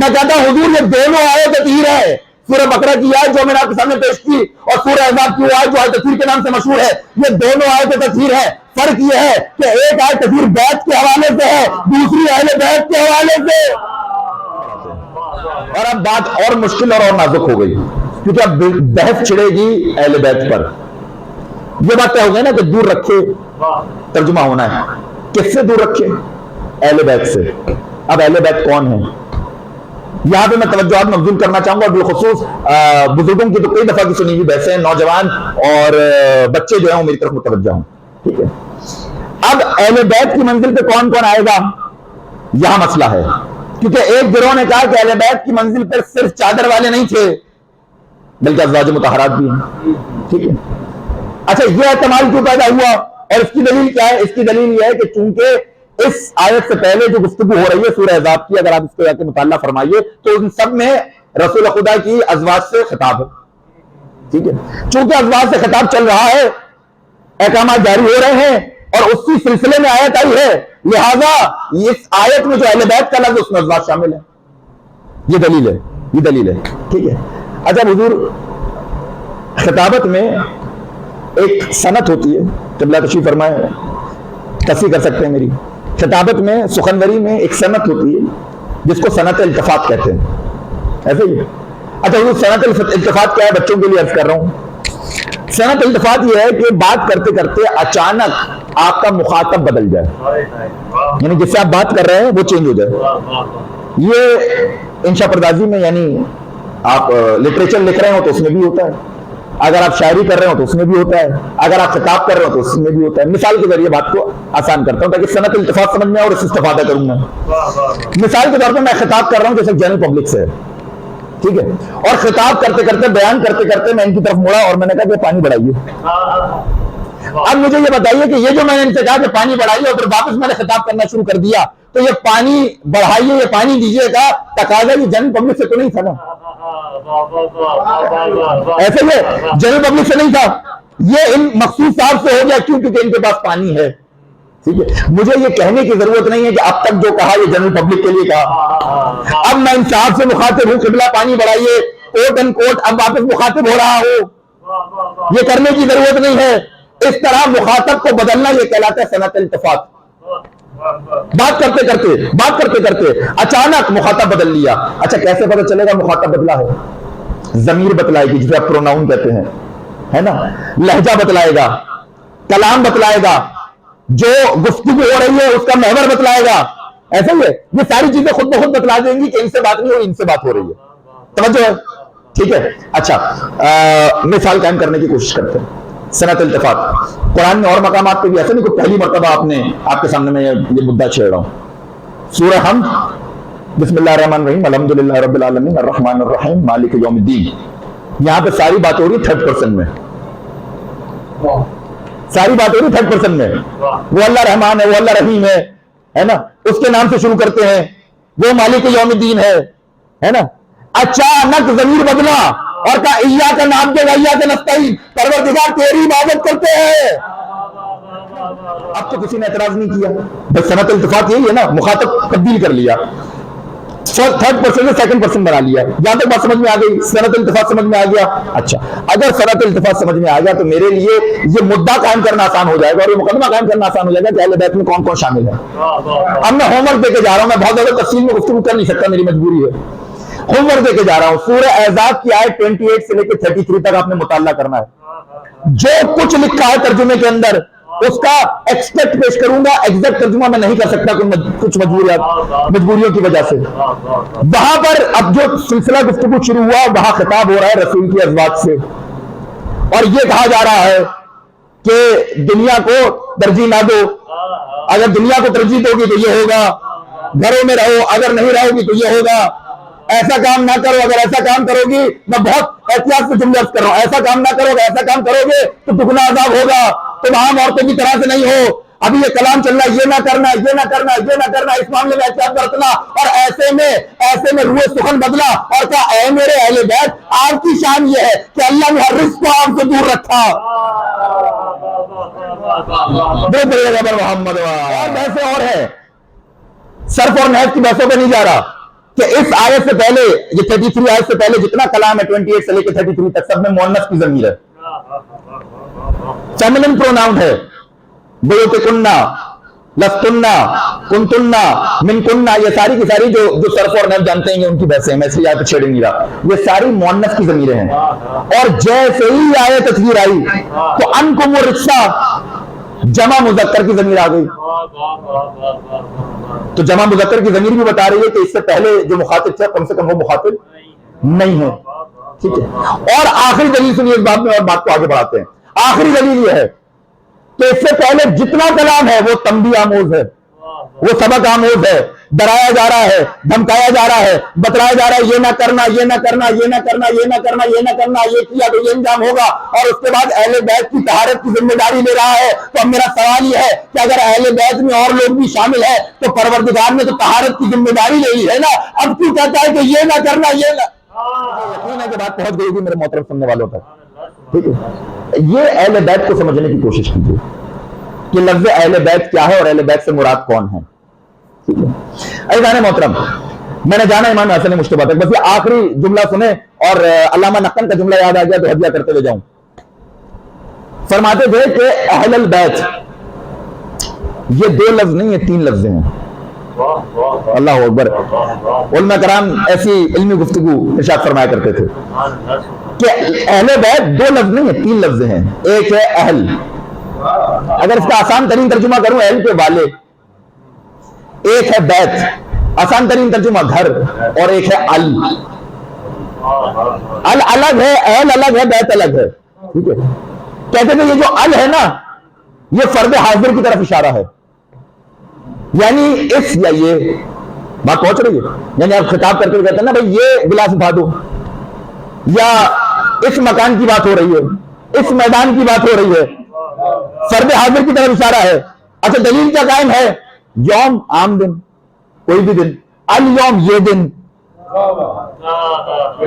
A: میں کہتا ہوں حضور یہ دونوں آیت تطہیر ہے، سورہ بقرہ کی آیت جو میں نے آپ کے سامنے پیش کی اور سورہ احزاب کی آیت جو آیت تطہیر کے نام سے مشہور ہے، یہ دونوں آیت تطہیر ہے۔ فرق یہ ہے کہ ایک آیت تطہیر بیت کے حوالے سے ہے، دوسری اہل بیت کے حوالے سے۔ اور اب بات اور مشکل اور نازک ہو گئی، کیونکہ اب بحث چھڑے گی اہل بیت پر۔ یہ بات طے ہو گئی نا کہ دور رکھے ترجمہ ہونا ہے، کس سے دور رکھے؟ اہل بیت سے۔ اب اہل بیت کون ہیں؟ یہاں پہ میں توجہات مبذول کرنا چاہوں گا، بالخصوص بزرگوں کی تو کئی دفعہ کی سنی ہوئی بحثیں، نوجوان اور بچے جو ہیں وہ میری طرف متوجہ ہوں، ٹھیک ہے؟ اب اہل بیت کی منزل پہ کون کون آئے گا، یہاں مسئلہ ہے، کیونکہ ایک گروہ نے کہا کہ اہل بیت کی منزل پر صرف چادر والے نہیں تھے بلکہ ازواج مطہرات بھی ہیں، ٹھیک ہے؟ اچھا، یہ احتمال کیوں پیدا ہوا اور اس کی دلیل کیا ہے؟ اس کی دلیل یہ ہے کہ چونکہ اس آیت سے پہلے جو گفتگو ہو رہی ہے سورہ احزاب کی، اگر آپ اس کو جا کے مطالعہ فرمائیے تو ان سب میں رسول خدا کی ازواج سے خطاب ہے، ٹھیک ہے؟ چونکہ ازواج سے خطاب چل رہا ہے، احکامات جاری ہو رہے ہیں اور اسی سلسلے میں آیت آئی ہے، لہذا اس آیت میں جو اہل بیت کا لفظ اس میں ازواج شامل ہے۔ یہ دلیل ہے، یہ دلیل ہے، ٹھیک ہے؟ اچھا حضور، خطابت میں ایک صنعت ہوتی ہے، قبلہ تشریف فرمائے تصحیح کر سکتے ہیں میری، خطابت میں سخنوری میں ایک صنعت ہوتی ہے جس کو صنعت التفات کہتے ہیں، ایسے ہی؟ اچھا حضور، صنعت التفات کیا ہے؟ بچوں کے لیے عرض کر رہا ہوں۔ صنعت التفات یہ ہے کہ بات کرتے کرتے اچانک آپ کا مخاطب بدل جائے، یعنی جس سے آپ بات کر رہے ہیں وہ چینج ہو جائے۔ یہ انشاء پردازی میں، یعنی آپ لٹریچر لکھ رہے ہو تو اس میں بھی ہوتا ہے، اگر آپ شاعری کر رہے ہو تو اس میں بھی ہوتا ہے، اگر آپ خطاب کر رہے ہو تو اس میں بھی ہوتا ہے۔ مثال کے ذریعے بات کو آسان کرتا ہوں تاکہ صنعت التفات سمجھ میں اور اس سے استفادہ کروں میں۔ مثال کے طور پر میں خطاب کر رہا ہوں جیسے جنرل پبلک سے، ٹھیک ہے؟ اور خطاب کرتے کرتے، بیان کرتے کرتے میں ان کی طرف مڑا اور میں نے کہا کہ پانی بڑھائیے۔ اب مجھے یہ بتائیے کہ یہ جو میں نے ان سے کہا کہ پانی بڑھائیے اور پھر واپس میں نے خطاب کرنا شروع کر دیا، تو یہ پانی بڑھائیے، یہ پانی دیجیے کا تقاضا یہ جنرل پبلک سے تو نہیں تھا نا؟ ایسے یہ جنرل پبلک سے نہیں تھا، یہ ان مخصوص صاحب سے ہو گیا، کیوں؟ کیونکہ ان کے پاس پانی ہے، ٹھیک ہے؟ مجھے یہ کہنے کی ضرورت نہیں ہے کہ اب تک جو کہا یہ جنرل پبلک کے لیے کہا، اب میں ان صاحب سے مخاطب ہوں، قبلہ پانی بڑھائیے، کوٹ اینڈ کوٹ اب واپس مخاطب ہو رہا ہو، یہ کرنے کی ضرورت نہیں ہے۔ اس طرح مخاطب کو بدلنا یہ کہلاتا ہے صنعت التفات۔ بات کرتے کرتے اچانک مخاطب بدل لیا۔ اچھا، کیسے پتہ چلے گا مخاطب بدلا ہے؟ ضمیر بتلائے گی، جسے آپ پروناؤن کہتے ہیں، ہے نا؟ لہجہ بتلائے گا، کلام بتلائے گا، جو گفتگو ہو رہی ہے اس کا محور بتلائے گا، ایسا ہی ہے؟ یہ ساری چیزیں خود بخود بتلا دیں گی کہ ان سے بات نہیں ہو، ان سے بات ہو رہی ہے، توجہ ہے؟ ٹھیک ہے؟ اچھا، مثال قائم کرنے کی کوشش کرتے ہیں۔ صنعت التفات قرآن میں اور مقامات پہ بھی، ایسا نہیں کہ پہلی مرتبہ آپ کے سامنے میں یہ مدعا چھیڑ رہا ہوں۔ سورہ حمد، بسم اللہ الرحمن الرحیم، الحمدللہ رب العالمین الرحمن الرحیم مالک یوم الدین، یہاں پہ ساری بات ہو رہی ہے تھرڈ پرسن میں، ساری بات ہو رہی ہے تھرڈ پرسن میں۔ وہ اللہ رحمان ہے، وہ اللہ رحیم ہے نا؟ اس کے نام سے شروع کرتے ہیں، وہ مالک یوم الدین ہے نا؟ اچانک ضمیر بدلا اور کہا ایاک نعبد و ایاک نستعین، پروردگار تیری عبادت کرتے ہیں۔ اب تو کسی نے اعتراض نہیں کیا، بس صنعت التفات یہی ہے نا، مخاطب تبدیل کر لیا، تھرڈ پرسن سے سیکنڈ پرسن بنا لیا۔ جہاں تک بات سمجھ میں آ گئی، صنعت التفات سمجھ میں آ گیا۔ اچھا، اگر صنعت التفات سمجھ میں آ گیا تو میرے لیے یہ مدعا قائم کرنا آسان ہو جائے گا اور یہ مقدمہ قائم کرنا آسان ہو جائے گا کہ اہل بیت میں کون کون شامل ہے۔ اب میں ہوم ورک دے کے جا رہا ہوں، میں بہت زیادہ تفصیل میں گفتگو کر نہیں سکتا، میری مجبوری ہے، ہوم ورک دے کے جا رہا ہوں۔ سورہ احزاب کی آیت 28 سے لے کے 33 تک آپ نے مطالعہ کرنا ہے۔ جو کچھ لکھا ہے ترجمے کے اندر اس کا ایکسپیکٹ پیش کروں گا، ایگزیکٹ ترجمہ میں نہیں کر سکتا کچھ مجبوریوں کی وجہ سے۔ وہاں پر اب جو سلسلہ گفتگو شروع ہوا، وہاں خطاب ہو رہا ہے رسول کی ازواج سے، اور یہ کہا جا رہا ہے کہ دنیا کو ترجیح نہ دو، اگر دنیا کو ترجیح دو گی تو یہ ہوگا، گھروں میں رہو، اگر نہیں رہو گی تو یہ ہوگا، ایسا کام نہ کرو، اگر ایسا کام کرو گی، میں بہت احتیاط سے جملہ کر رہا ہوں، ایسا کام نہ کرو، اگر ایسا کام کرو گے تو دگنا عذاب ہوگا، تم عام عورتوں کی طرح سے نہیں ہو، ابھی یہ کلام چل رہا ہے، یہ نہ کرنا، یہ نہ کرنا، یہ نہ کرنا، اس معاملے میں احتیاط برتنا۔ اور ایسے میں روح سخن بدلا اور کہا اے میرے اہل بیت، آپ کی شان یہ ہے کہ اللہ نے ہر رزق کو آپ سے دور رکھا۔ محمد اور بحثیں اور ہے، صرف اور نحو کی بحثوں پہ نہیں جا رہا، کہ اس آیت سے پہلے یہ 33 آیت سے پہلے جتنا کلام ہے 28 سے لے کے 33 تک سب میں مؤنث کی ضمیر ہے، فیمنن پروناؤن ہے، بیوتکنہ، لستنہ، کنتنہ، منکنہ، یہ ساری کی ساری جو صرف اور نحو جانتے ہیں ان کی بحثیں ہیں، میں اس لیے آیت چھیڑ نہیں رہا، یہ ساری مؤنث کی ضمیریں ہیں۔ اور جیسے ہی آیت تطہیر آئی تو انکم الرجسہ جمع مذکر کی ضمیر آ گئی، تو جمع مذکر کی ضمیر بھی بتا رہی ہے کہ اس سے پہلے جو مخاطب تھے کم سے کم وہ مخاطب نہیں ہے، ٹھیک ہے۔ اور آخری دلیل سنیے اس بات میں، اور بات کو آگے بڑھاتے ہیں۔ آخری دلیل یہ ہے کہ اس سے پہلے جتنا کلام ہے وہ تنبیہ آموز ہے، وہ سبق آموز ہے، ڈرایا جا رہا ہے، دھمکایا جا رہا ہے، بتلایا جا رہا ہے یہ نہ کرنا، یہ نہ کرنا، یہ نہ کرنا، یہ نہ کرنا، یہ نہ کرنا، یہ کیا تو یہ انجام ہوگا۔ اور اس کے بعد اہل بیت کی طہارت کی ذمہ داری لے رہا ہے۔ تو اب میرا سوال یہ ہے کہ اگر اہل بیت میں اور لوگ بھی شامل ہیں تو پروردگار نے تو طہارت کی ذمہ داری لے لی ہے نا، اب کیوں کہتا ہے کہ یہ نہ کرنا، یہ نہ؟ یقین ہے کہ بات پہنچ گئی تھی میرے محترم سننے والوں تک، ٹھیک ہے۔ یہ اہل بیت کو سمجھنے کی کوشش کیجیے کہ لفظ اہل بیت کیا ہے اور اہل بیت سے مراد کون ہے، ٹھیک ہے۔ عزیزان محترم، میں نے جانا امام حسن مشتبہ تک، بس یہ آخری جملہ سنیں اور علامہ نقن کا جملہ یاد آ گیا تو ہدیہ کرتے ہوئے جاؤں۔ فرماتے تھے کہ اہل البیت یہ 2 لفظ نہیں، یہ 3 لفظ ہیں۔ اللہ اکبر۔ علماء کرام ایسی علمی گفتگو ارشاد فرمایا کرتے تھے کہ اہل بیت 2 لفظ نہیں ہے، 3 لفظ ہیں۔ ایک ہے اہل، اگر اس کا آسان ترین ترجمہ کروں اہل کے والے، ایک ہے بیت آسان ترین ترجمہ گھر، اور ایک ہے ال الگ ہے، اہل الگ ہے، بیت الگ ہے، ٹھیک ہے۔ کہتے تھے یہ جو ال ہے نا یہ فرد حاضر کی طرف اشارہ ہے، یعنی اس یا یہ بات پہنچ رہی ہے، یعنی آپ خطاب کرتے ہوئے کہتے ہیں نا بھائی یہ گلاس اٹھا دو، یا اس مکان کی بات ہو رہی ہے، اس میدان کی بات ہو رہی ہے، فرد حاضر کی طرف اشارہ ہے۔ اچھا دلیل کیا قائم ہے؟ یوم عام دن، کوئی بھی دن، الیوم یہ دن،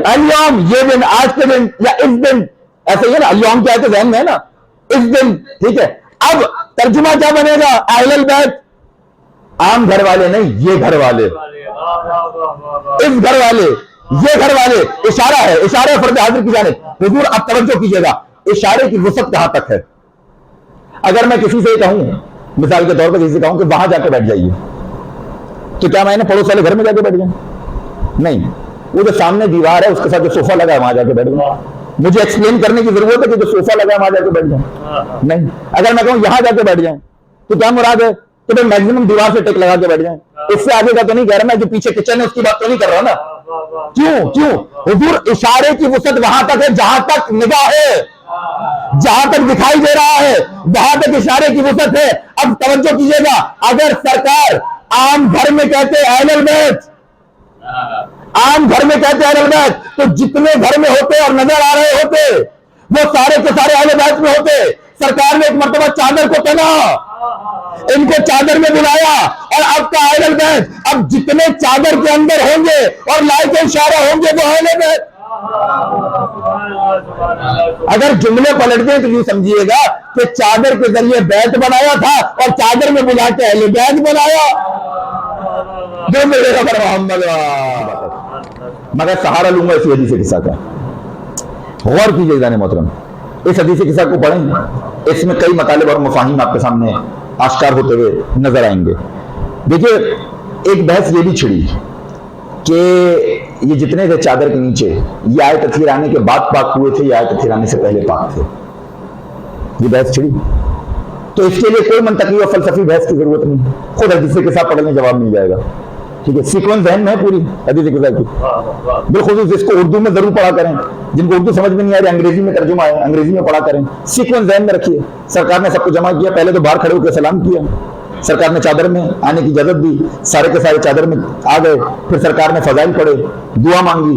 A: الیوم یہ دن، آج کے دن یا اس دن، ایسا ہی ہے نا، الیوم کیا ہے تو ذہن میں ہے نا، اس دن، ٹھیک ہے۔ اب ترجمہ کیا بنے گا؟ اہل البیت عام گھر والے نہیں، یہ گھر والے، اس گھر والے، یہ گھر والے، اشارہ ہے، اشارہ فرد حاضر کی جانب۔ حضور اب توجہ کیجئے گا، اشارے کی وسعت کہاں تک ہے؟ اگر میں کسی سے کہوں، مثال کے طور پر کسی سے کہوں کہ وہاں جا کے بیٹھ جائیے، تو کیا میں نے پڑوس والے گھر میں جا کے بیٹھ جائیں؟ نہیں، وہ جو سامنے دیوار ہے اس کے ساتھ جو صوفہ لگا ہے وہاں جا کے بیٹھ جائیں۔ مجھے ایکسپلین کرنے کی ضرورت ہے کہ جو صوفہ لگا ہے وہاں جا کے بیٹھ جائیں؟ نہیں۔ اگر میں کہوں یہاں جا کے بیٹھ جائیں تو کیا مراد ہے؟ کہ بھائی میکسیمم دیوار سے ٹیک لگا کے بیٹھ جائیں، اس سے آگے کا تو نہیں کہہ رہا، میں جو پیچھے کچن ہے اس کی بات تو نہیں کر رہا نا۔ کیوں؟ حضور اشارے کی وسعت وہاں تک ہے جہاں تک نگاہ ہے، جہاں تک دکھائی دے رہا ہے وہاں تک اشارے کی وسعت ہے۔ اب توجہ کیجئے گا، اگر سرکار عام گھر میں کہتے اہل البیت، عام گھر میں کہتے اہل البیت، تو جتنے گھر میں ہوتے اور نظر آ رہے ہوتے وہ سارے کے سارے اہل بیت میں ہوتے۔ سرکار نے ایک مرتبہ چادر کو تنا، ان کو چادر میں بلایا، اور اب کا اہل البیت، اب جتنے چادر کے اندر ہوں گے اور لائق اشارہ ہوں گے وہ اہل بیت۔ اگر جملے پلٹ دیں تو یوں سمجھیے گا کہ چادر کے ذریعے بیت بنایا تھا اور چادر میں بلا کے اہل بیت بنایا۔ جو میرے خبر محمد، مگر سہارا لوں گا اسی حدیث قصہ کا۔ غور کیجئے جانے محترم، اس حدیث قصہ کو پڑھیں، اس میں کئی مطالب اور مفاہیم آپ کے سامنے آشکار ہوتے ہوئے نظر آئیں گے۔ دیکھیے ایک بحث یہ بھی چھڑی کہ یہ جتنے تھے چادر کے نیچے، یہ آیت تطہیر آنے کے بعد پاک ہوئے تھے یا آیت تطہیر آنے سے پہلے پاک تھے، یہ بحث چھڑی۔ تو اس کے لیے کوئی منطقی اور فلسفی بحث کی ضرورت نہیں، خود حدیث کے ساتھ پڑھنے جواب مل جائے گا، ٹھیک ہے۔ سیکوینس ذہن میں ہے پوری حدیث کے ساتھ کی، بالخصوص اس کو اردو میں ضرور پڑھا کریں، جن کو اردو سمجھ میں نہیں آ رہی انگریزی میں ترجمہ ہے، انگریزی میں پڑھا کریں۔ سیکوینس ذہن میں رکھیے، سرکار نے سب کو جمع کیا، پہلے تو باہر کھڑے ہو کے سلام کیا، سرکار نے چادر میں آنے کی اجازت دی، سارے کے سارے چادر میں آ گئے، پھر سرکار نے فضائل پڑھے، دعا مانگی،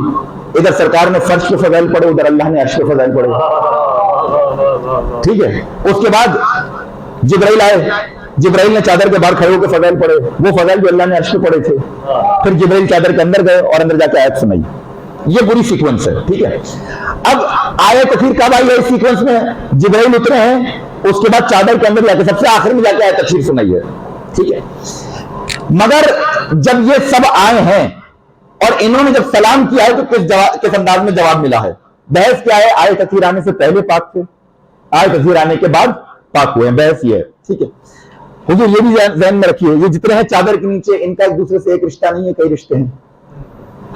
A: ادھر سرکار نے فرش کے فضائل پڑھے، ادھر اللہ نے عرش کے فضائل پڑھے، ٹھیک ہے۔ اس کے بعد جبرائیل آئے، جبرائیل نے چادر کے باہر کھڑے ہو کے فضائل پڑھے، وہ فضائل جو اللہ نے عرش پہ پڑھے تھے، پھر جبرائیل چادر کے اندر گئے اور اندر جا کے آیت سنائی۔ یہ پوری سیکوینس ہے، ٹھیک ہے۔ اب آیت تطہیر کب آئی ہے اس سیکوینس میں؟ جبرائیل اترے ہیں، اس کے بعد چادر کے اندر جا کے سب سے آخر میں جا کے آیت تطہیر سنائی ہے، ٹھیک ہے۔ مگر جب یہ سب آئے ہیں اور انہوں نے جب سلام کیا ہے تو کس انداز میں جواب ملا ہے؟ بحث کیا ہے؟ آیت تطہیر آنے سے پہلے پاک تھے، آیت تطہیر آنے کے بعد پاک ہوئے ہیں، بحث یہ ہے، ٹھیک ہے؟ حضور یہ بھی ذہن میں رکھیے، یہ جتنے ہیں چادر کے نیچے، ان کا ایک دوسرے سے ایک رشتہ نہیں ہے، کئی رشتے ہیں۔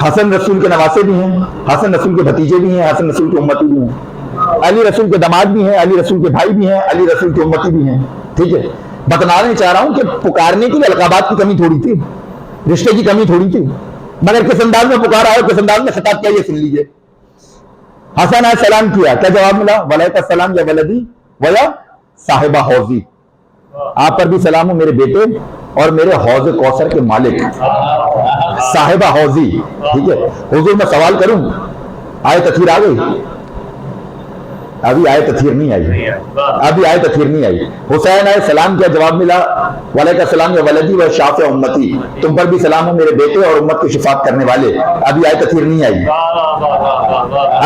A: حسن رسول کے نواسے بھی ہیں، حسن رسول کے بھتیجے بھی ہیں، حسن رسول کے امتی بھی ہیں، علی رسول کے داماد بھی ہیں، علی رسول کے بھائی بھی ہیں، علی رسول کے امتی بھی ہیں، ٹھیک ہے؟ بتلانا چاہ رہا ہوں کہ پکارنے کے لیے القابات کی کمی تھوڑی تھی، رشتے کی کمی تھوڑی تھی، مگر کس انداز میں پکارا ہے، کس انداز میں خطاب کیا، یہ سن لیجئے۔ حسن علیہ السلام کیا، کیا جواب ملا؟ وعلیک السلام یا ولدی ویا صاحبہ حوضی، آپ پر بھی سلام ہو میرے بیٹے اور میرے حوض کوثر کے مالک، صاحبہ حوضی، ٹھیک ہے؟ حضور میں سوال کروں، آیت تطہیر آ گئی؟ ابھی آیت تطہیر نہیں آئی، ابھی آیت تطہیر نہیں آئی۔ حسین علیہ السلام کیا جواب ملا؟ وعلیک السلام یا ولدی و شافع امتی، تم پر بھی سلام ہو میرے بیٹے اور امت کی شفاعت کرنے والے، ابھی آیت تطہیر نہیں آئی۔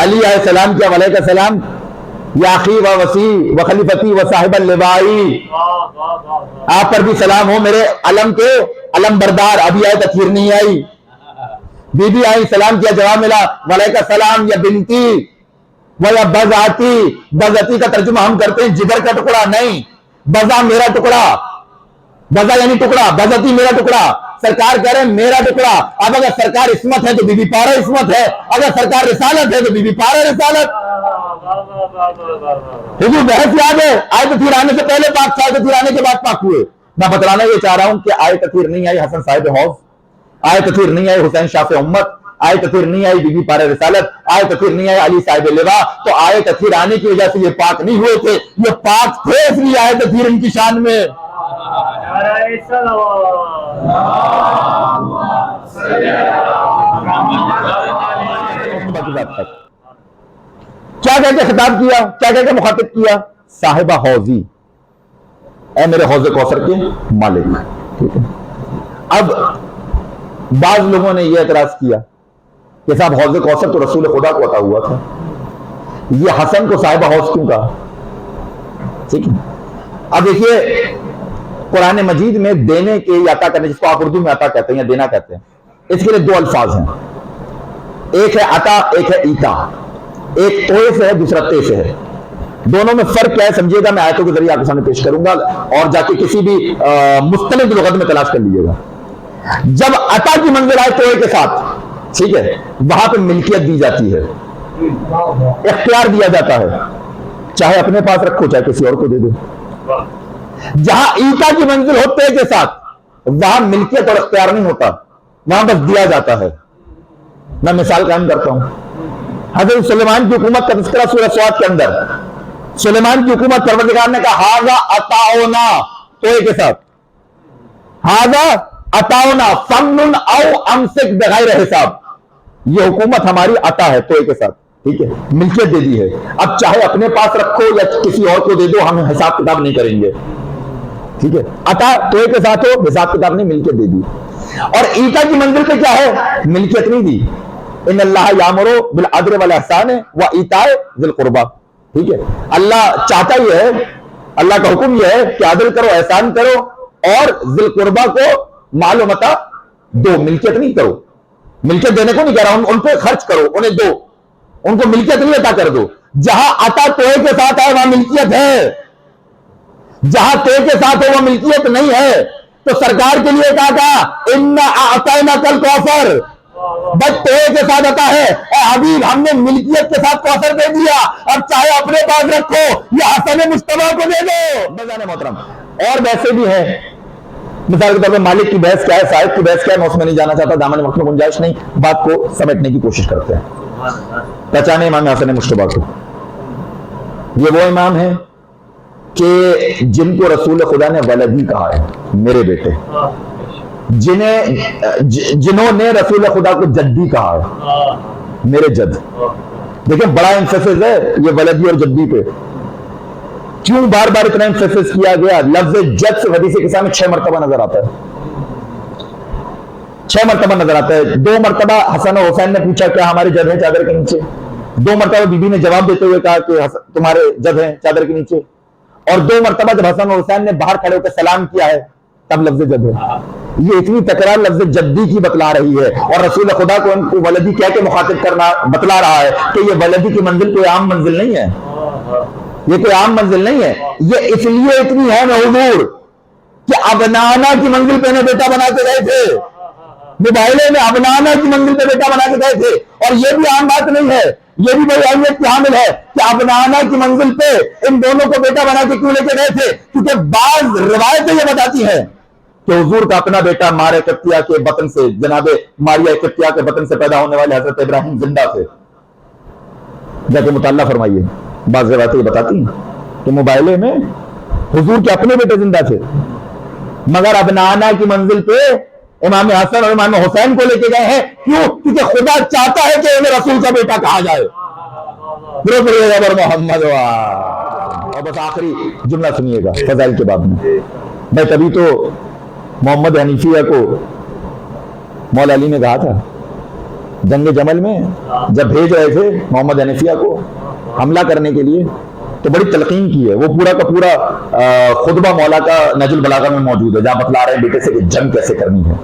A: علی علیہ السلام کیا؟ وعلیک السلام یا اخی و وسیع و خلیفتی و صاحب اللوائی، آپ پر بھی سلام ہو میرے علم کے علم بردار، ابھی آیت تطہیر نہیں آئی۔ بی بی علیہ السلام کیا جواب ملا؟ وعلیک السلام یا بنتی و یا بزاتی، بزاتی کا ترجمہ ہم کرتے ہیں جگر کا ٹکڑا، نہیں، بزا میرا ٹکڑا، بزا یعنی ٹکڑا، بزاتی میرا ٹکڑا، سرکار کہہ رہے ہیں میرا ٹکڑا۔ اب اگر سرکار عصمت ہے تو بی بی پارا عصمت ہے، اگر سرکار رسالت ہے تو بی بی پارا رسالت۔ حضور بحث یاد ہے، آیت تطہیر آنے سے پہلے پاک تھا، آیت تطہیر آنے کے بعد پاک ہوئے۔ میں بتلانا یہ چاہ رہا ہوں کہ آیت تطہیر نہیں آئی حسن صاحب حوض، آیت تطہیر نہیں آئی حسین شافع امت، آیت تطہیر نہیں آئی بی بی پارا رسالت، آیت تطہیر نہیں آئی علی صاحب لوا، تو آیت تطہیر آنے کی وجہ سے یہ پاک نہیں ہوئے تھے، یہ پاک تھے اس لیے آیت تطہیر ان کی شان میں۔ کیا کہہ کے خطاب کیا، کیا کہہ کے مخاطب کیا؟ صاحبہ حوضی، اے میرے حوض کوثر کے مالک، ٹھیک ہے؟ اب بعض لوگوں نے یہ اعتراض کیا کہ صاحب حوض کوثر تو رسول خدا کو عطا ہوا تھا، یہ حسن کو صاحبہ حوض کیوں کہا؟ ٹھیک ہے؟ اب دیکھیے قرآن مجید میں دینے کے یا عطا کرنے، جس کو آپ اردو میں عطا کہتے ہیں یا دینا کہتے ہیں، اس کے لیے دو الفاظ ہیں، ایک ہے عطا، ایک ہے ایتا، ایک توئے سے ہے، دوسرا تے سے ہے۔ دونوں میں فرق کیا ہے سمجھیے گا، میں آیتوں کے ذریعے آپ کے سامنے پیش کروں گا، اور جا کے کسی بھی مستند لغت میں تلاش کر لیجیے گا۔ جب عطا کی منزل آئے توئے کے ساتھ، ٹھیک ہے، وہاں پہ ملکیت دی جاتی ہے، اختیار دیا جاتا ہے، چاہے اپنے پاس رکھو چاہے کسی اور کو دے دو۔ جہاں ایتا کی منزل ہوتے کے ساتھ، وہاں ملکیت اور اختیار نہیں ہوتا، وہاں بس دیا جاتا ہے۔ میں مثال قائم کرتا ہوں، حضرت سلیمان کی حکومت کا تذکرہ سورہ سواد کے اندر، سلیمان کی حکومت پروردگار نے کہا ہاذا عطاؤنا، توئے کے ساتھ، ہاذا عطاؤنا فمن او امسک بغیر حساب، یہ حکومت ہماری عطا ہے توئے کے ساتھ، ٹھیک ہے، ملکیت دے دی ہے، اب چاہے اپنے پاس رکھو یا کسی اور کو دے دو، ہم حساب کتاب نہیں کریں گے، ٹھیک ہے؟ عطا توئے کے ساتھ ہو، حساب کتاب نہیں، ملکیت دے دی۔ اور ایتا کی منزل پہ کیا ہے؟ ملکیت نہیں دی، ان اللہ یامر بالعدل والاحسان وایتاء ذی القربی، ٹھیک ہے؟ اللہ چاہتا یہ ہے، اللہ کا حکم یہ ہے کہ عدل کرو، احسان کرو، اور ذی القربی کو مال و متاع دو، ملکیت نہیں کرو، ملکیت دینے کو نہیں کہہ رہا، ان پہ خرچ کرو، انہیں دو، ان کو ملکیت نہیں عطا کر دو۔ جہاں عطا توئے کے ساتھ ہے وہاں ملکیت ہے، جہاں توئے کے ساتھ ہے وہ ملکیت نہیں ہے۔ تو سرکار کے لیے کہا اِنَّا أَعْطَيْنَاكَ الْكَوْثَرَ، بس توئے کے ساتھ عطا ہے، اے حبیب ہم نے ملکیت کے ساتھ کوثر دے دیا، اب چاہے اپنے پاس رکھو یا حسن مجتبیٰ کو دے دو۔ بزرگان محترم اور ویسے بھی ہیں، مثال کے طور پہ مالک کی بحث کیا ہے، صاحب کی بحث کیا ہے، میں اس میں نہیں جانا چاہتا، دامن وقت میں گنجائش نہیں، بات کو سمیٹنے کی کوشش کرتے ہیں۔ پہچانے امام حسن مجتبیٰ کو، یہ وہ امام ہیں کہ جن کو رسول خدا نے ولدی کہا ہے، میرے بیٹے، جنہوں نے رسول خدا کو جدی کہا ہے، میرے جد۔ دیکھیں بڑا امفیسس ہے یہ ولدی اور جدی پہ، کیوں بار بار اتنا امفیسس کیا گیا؟ لفظ جد سے حدیث کے سامنے 6 مرتبہ نظر آتا ہے، 6 مرتبہ نظر آتا ہے۔ 2 مرتبہ حسن و حسین نے پوچھا کیا ہمارے جد ہیں چادر کے نیچے، 2 مرتبہ بی بی نے جواب دیتے ہوئے کہا کہ تمہارے جد ہیں چادر کے نیچے، اور 2 مرتبہ جب حسن و حسین نے باہر کھڑے ہو کے سلام کیا ہے تب لفظ جد ہے۔ یہ اتنی تکرار لفظ جدی کی بتلا رہی ہے، اور رسول خدا کو ان کو ولدی کہہ کے مخاطب کرنا بتلا رہا ہے کہ یہ ولدی کی منزل کوئی عام منزل نہیں ہے، یہ کوئی عام منزل نہیں ہے. یہ اس لیے اتنی ہے میں حضور کہ ابنانا کی منزل پہ انہیں بیٹا بنا کے گئے تھے، مباہلے میں ابنانا کی منزل پہ بیٹا بنا کے گئے تھے. اور یہ بھی عام بات نہیں ہے، یہ بھی بڑی اہمیت کی حامل ہے کہ ابنانا کی منزل پہ ان دونوں کو بیٹا بنا کے کیوں لے کے گئے تھے؟ کیونکہ بعض روایتیں یہ بتاتی ہیں کہ حضور کا اپنا بیٹا ماریا قبطیہ کے بطن سے، جناب ماریا قبطیہ کے بطن سے پیدا ہونے والے حضرت ابراہیم زندہ تھے. جا کے مطالعہ فرمائیے، بعض روایتیں یہ بتاتی ہیں کہ مباہلے میں حضور کے اپنے بیٹے زندہ تھے، مگر ابنانا کی منزل پہ امام حسن اور امام حسین کو لے کے گئے ہیں. کیوں؟ کیونکہ خدا چاہتا ہے کہ انہیں رسول کا بیٹا کہا جائے. محمد. اور بس آخری جملہ سنیے گا فضائل کے باب میں تبھی تو محمد حنیفیہ کو مولا علی نے کہا تھا جنگ جمل میں جب بھیج رہے تھے محمد حنیفیہ کو حملہ کرنے کے لیے، تو بڑی تلقین کی ہے. وہ پورا کا پورا خطبہ مولا کا نہج البلاغہ میں موجود ہے، جہاں بتلا رہے ہیں بیٹے سے کہ جنگ کیسے کرنی ہے،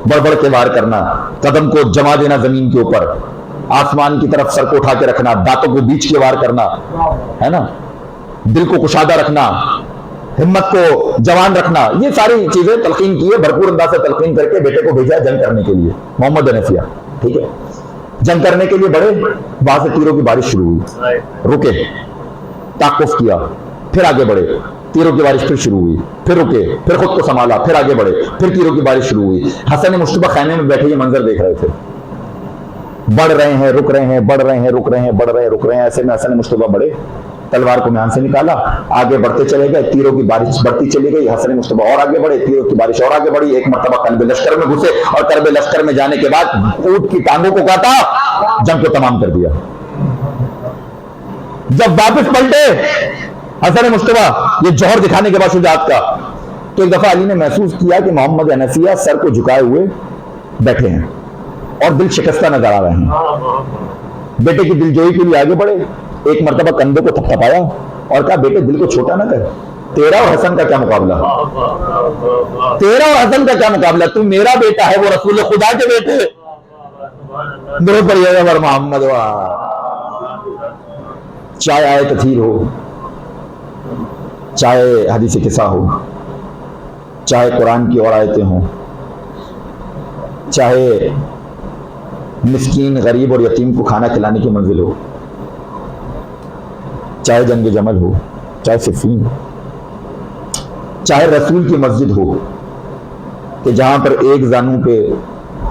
A: بڑھ بڑھ کے وار کرنا، قدم کو جما دینا زمین کے اوپر، آسمان کی طرف سر کو اٹھا کے رکھنا، دانتوں کو بیچ کے وار کرنا ہے نا، دل کو کشادہ رکھنا، ہمت کو جوان رکھنا. یہ ساری چیزیں تلقین کی ہے، بھرپور انداز سے تلقین کر کے بیٹے کو بھیجا جنگ کرنے کے لیے محمد حنیفیہ. ٹھیک ہے، جنگ کرنے کے لیے بڑے، وہاں سے تیروں کی بارش شروع ہوئی، رکے، تعقف کیا، پھر آگے بڑھے، تیروں کی بارش پھر شروع ہوئی، پھر رکے، پھر خود کو سنبھالا، پھر آگے بڑھے، پھر تیروں کی بارش شروع ہوئی. حسن مشتبہ خیمے میں بیٹھے یہ منظر دیکھ رہے تھے، بڑھ رہے ہیں رک رہے ہیں، بڑھ رہے ہیں رک رہے ہیں، بڑھ رہے ہیں رک رہے ہیں. ایسے میں حسن مشتبہ بڑھے، تلوار کو میان سے نکالا، آگے بڑھتے چلے گئے، تیروں کی بارش بڑھتی چلی گئی. حسن مشتبہ اور آگے بڑھے، تیروں کی بارش اور آگے بڑھی. ایک مرتبہ قلب لشکر میں گھسے اور قلب لشکر میں جانے کے بعد اونٹ کی ٹانگوں کو کاٹا، جنگ کو تمام کر دیا. جب واپس پلٹے حسن مشتبہ یہ جوہر دکھانے کے بعد شجاعت کا، تو ایک دفعہ علی نے محسوس کیا کہ محمد حنیفیہ سر کو جھکائے ہوئے بیٹھے ہیں اور دل شکستہ نظر آ رہے ہیں. بیٹے کی دل جوئی کے لیے آگے بڑھے، ایک مرتبہ کندھے کو تھپتھپایا اور کہا بیٹے دل کو چھوٹا نہ کر، تیرا اور حسن کا کیا مقابلہ، تیرا اور حسن کا کیا مقابلہ، تو میرا بیٹا ہے، وہ رسول خدا کے بیٹے. درود پڑھیے گا بر محمد. چاہے آئے تطہیر ہو، چاہے حدیث قصہ ہو، چاہے قرآن کی اور آیتیں ہوں، چاہے مسکین غریب اور یتیم کو کھانا کھلانے کی منزل ہو، چاہے جنگ جمل ہو، چاہے صفین، چاہے رسول کی مسجد ہو کہ جہاں پر ایک زانو پہ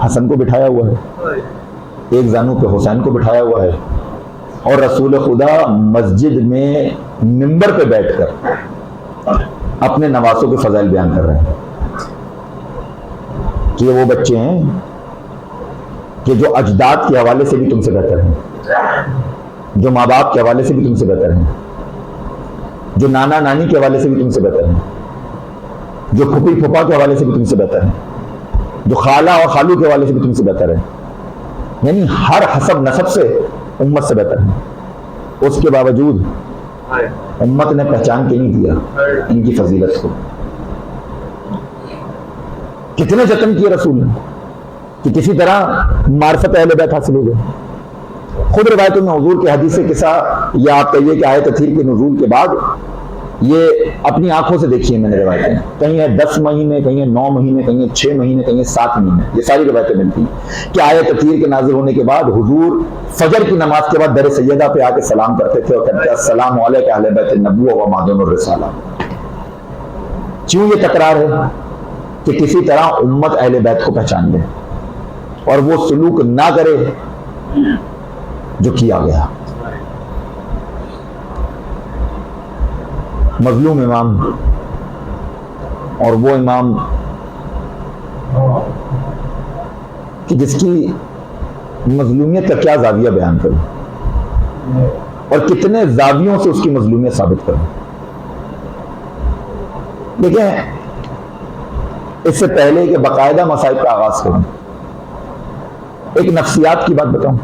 A: حسن کو بٹھایا ہوا ہے، ایک زانو پہ حسین کو بٹھایا ہوا ہے، اور رسول خدا مسجد میں منبر پہ بیٹھ کر اپنے نواسوں کے فضائل بیان کر رہے ہیں کہ یہ وہ بچے ہیں کہ جو اجداد کے حوالے سے بھی تم سے بہتر ہیں، جو ماں باپ کے حوالے سے بھی تم سے بہتر ہیں، جو نانا نانی کے حوالے سے بھی تم سے بہتر ہیں، جو پھوپھی پھوپھا کے حوالے سے بھی تم سے بہتر ہیں، جو خالہ اور خالو کے حوالے سے بھی تم سے بہتر ہیں. یعنی ہر حسب نسب سے امت سے بہتر ہیں. اس کے باوجود امت نے پہچان کے نہیں دیا ان کی فضیلت کو. کتنے جتن کیے رسول نے کہ کسی طرح معرفت اہل بیت حاصل ہو گئے. خود روایتوں میں حضور کے حدیث قصہ یا آپ کہیے کہ آیت تطہیر کے نزول کے بعد یہ اپنی آنکھوں سے دیکھی ہے میں نے روایتیں، کہیں ہے 10 مہینے، کہیں ہے 9 مہینے، کہیں ہے 6 مہینے، کہیں ہے 7 مہینے. یہ ساری روایتیں ملتی ہیں کہ آیت تطہیر کے نازل ہونے کے بعد حضور فجر کی نماز کے بعد در سیدہ پہ آ کے سلام کرتے تھے اور کہتے ہیں السلام علیک اہل بیت النبوہ و معدن الرسالہ. کیوں یہ تکرار ہے؟ کہ کسی طرح امت اہل بیت کو پہچان لے اور وہ سلوک نہ کرے جو کیا گیا. مظلوم امام اور وہ امام کہ جس کی مظلومیت کا کیا زاویہ بیان کروں اور کتنے زاویوں سے اس کی مظلومیت ثابت کروں. دیکھیں اس سے پہلے کہ باقاعدہ مسائل کا آغاز کروں ایک نفسیات کی بات بتاؤں،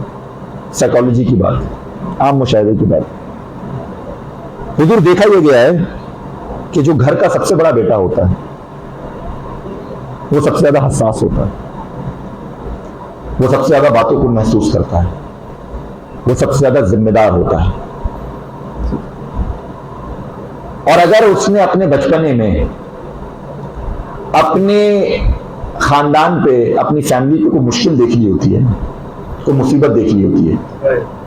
A: سائیکالوجی کی بات، عام مشاہدے کی بات. حضور دیکھا یہ گیا ہے کہ جو گھر کا سب سے بڑا بیٹا ہوتا ہے وہ سب سے زیادہ حساس ہوتا ہے، وہ سب سے زیادہ باتوں کو محسوس کرتا ہے، وہ سب سے زیادہ ذمہ دار ہوتا ہے۔ اور اگر اس نے اپنے بچپنے میں اپنے خاندان پہ، اپنی فیملی پہ کوئی مشکل دیکھ لی ہوتی ہے، کوئی مصیبت دیکھ لی ہوتی ہے،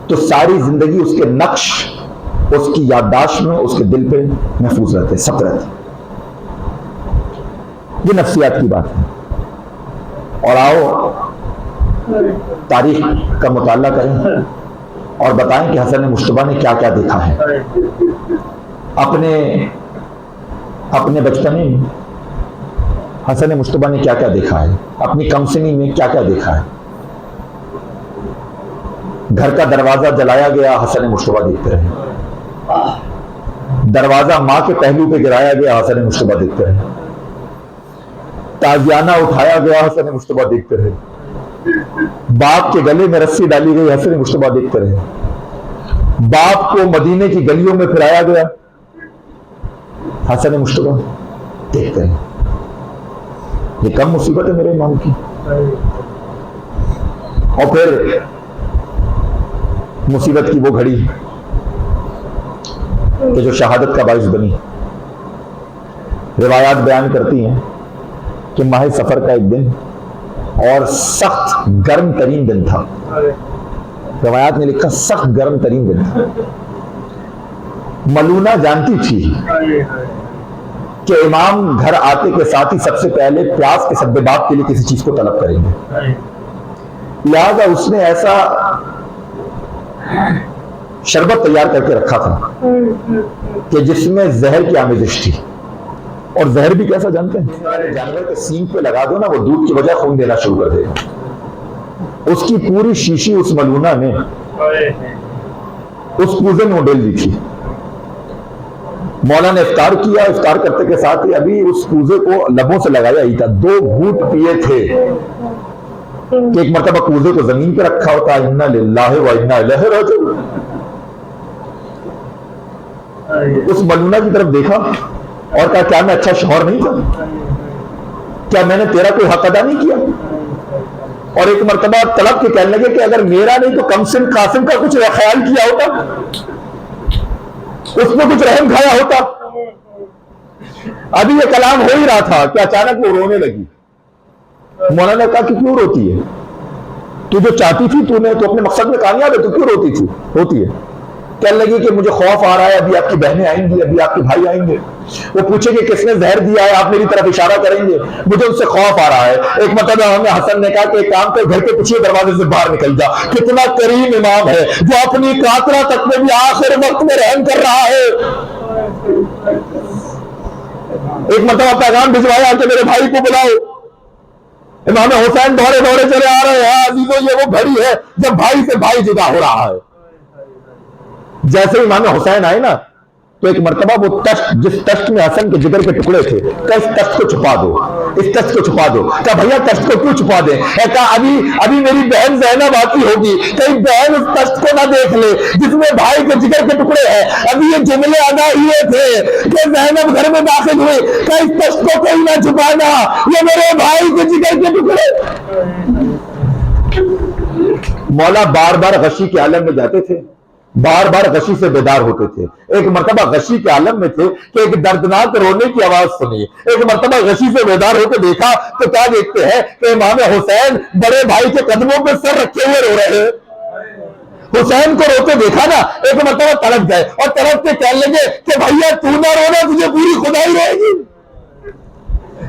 A: تو ساری زندگی اس کے نقش، اس کی یادداشت میں، اس کے دل پہ محفوظ رہتے، ثبت رہتے۔ یہ نفسیات کی بات ہے۔ اور آؤ تاریخ کا مطالعہ کریں اور بتائیں کہ حسن مشتبہ نے کیا کیا دیکھا ہے اپنے بچپنے میں۔ حسن مشتبہ نے کیا کیا دیکھا ہے اپنی کم سنی میں، کیا کیا دیکھا ہے۔ گھر کا دروازہ جلایا گیا، حسن مشتبہ دیکھتے رہے۔ دروازہ ماں کے پہلو پہ گرایا گیا، حسن مشتبہ دیکھتے رہے۔ تازیانہ اٹھایا گیا، حسن مشتبہ دیکھتے رہے۔ باپ کے گلے میں رسی ڈالی گئی، حسن مشتبہ دیکھتے رہے۔ باپ کو مدینے کی گلیوں میں پھرایا گیا، حسن مشتبہ دیکھتے رہے۔ یہ کم مصیبت ہے میرے امام کی؟ اور پھر مصیبت کی وہ گھڑی کہ جو شہادت کا باعث بنی۔ روایات بیان کرتی ہیں کہ ماہ سفر کا ایک دن اور سخت گرم ترین دن تھا۔ روایات نے لکھا سخت گرم ترین دن تھا۔ ملونہ جانتی تھی کہ امام گھر آتے کے ساتھ ہی سب سے پہلے پیاس کے سدباب کے لیے کسی چیز کو طلب کریں گے، لہذا اس نے ایسا شربت تیار کر کے رکھا تھا کہ جس میں زہر کی آمیزش تھی۔ اور زہر بھی کیسا جانتے ہیں؟ جانور کے سینگ پہ لگا دو نا، وہ دودھ کی بجائے خون دینا شروع کر دے گا۔ اس کی پوری شیشی اس ملونہ نے اس کوزے میں ڈال دی تھی۔ مولا نے افطار کیا، افطار کرتے کے ساتھ ہی ابھی اس کوزے کو لبوں سے لگایا ہی تھا، 2 گھونٹ پیے تھے کہ ایک مرتبہ کوزے کو زمین پہ رکھا ہوتا، انا للہ و انا الیہ راجعون۔ اس ملونہ کی طرف دیکھا اور کہا کیا میں اچھا شوہر نہیں تھا؟ کیا میں نے تیرا کوئی حق ادا نہیں کیا؟ اور ایک مرتبہ طلب کے کہنے لگے کہ اگر میرا نہیں تو کمسن قاسم کا کچھ خیال کیا ہوتا، اس میں کچھ رحم کھایا ہوتا۔ ابھی یہ کلام ہو ہی رہا تھا کہ اچانک وہ رونے لگی۔ مولانا نے کہا کہ کیوں روتی ہے؟ تو جو چاہتی تھی تو اپنے مقصد میں کامیاب ہے، تو کیوں روتی ہے؟ کہنے لگی کہ مجھے خوف آ رہا ہے، ابھی آپ کی بہنیں آئیں گی، ابھی آپ کے بھائی آئیں گے، وہ پوچھیں گے کس نے زہر دیا ہے، آپ میری طرف اشارہ کریں گے، مجھے ان سے خوف آ رہا ہے۔ ایک مرتبہ ہمیں حسن نے کہا کہ ایک کام کر، گھر کے پیچھے دروازے سے باہر نکل جا۔ کتنا کریم امام ہے جو اپنی قاطرہ تک میں بھی آخر وقت میں رحم کر رہا ہے۔ ایک مرتبہ پیغام بھجوایا کہ میرے بھائی کو بلاؤ۔ امام حسین دوڑے دوڑے چلے آ رہے ہیں۔ عزیزو یہ وہ گھڑی ہے جب بھائی سے بھائی جدا ہو رہا ہے۔ جیسے امام حسین آئے نا تو ایک مرتبہ وہ تشت، جس تشت میں حسن کے جگر کے ٹکڑے تھے، کہ اس تشت کو چھپا دو، اس تشت کو چھپا دو۔ کہا بھیا تشت کو کیوں چھپا دیں؟ کہا ابھی میری بہن زینب آتی ہوگی، کہیں بہن اس تشت کو نہ دیکھ لے جس میں بھائی کے جگر کے ٹکڑے ہیں۔ ابھی یہ جملے ادا ہوئے تھے کہ زینب گھر میں داخل ہوئے، کہ اس تشت کو کہیں نہ چھپانا، یہ میرے بھائی کے جگر کے ٹکڑے۔ مولا بار بار غشی کے عالم میں جاتے تھے، بار بار غشی سے بیدار ہوتے تھے۔ ایک مرتبہ غشی کے عالم میں تھے کہ ایک دردناک رونے کی آواز سنی۔ ایک مرتبہ غشی سے بیدار ہو کے دیکھا تو کیا دیکھتے ہیں کہ امام حسین بڑے بھائی کے قدموں پہ سر رکھے ہوئے رو رہے ہیں۔ حسین کو روتے دیکھا نا، ایک مرتبہ تڑپ گئے اور تڑپ کے کہنے لگے کہ بھیا تو نہ رونا، تجھے پوری خدائی رہے گی۔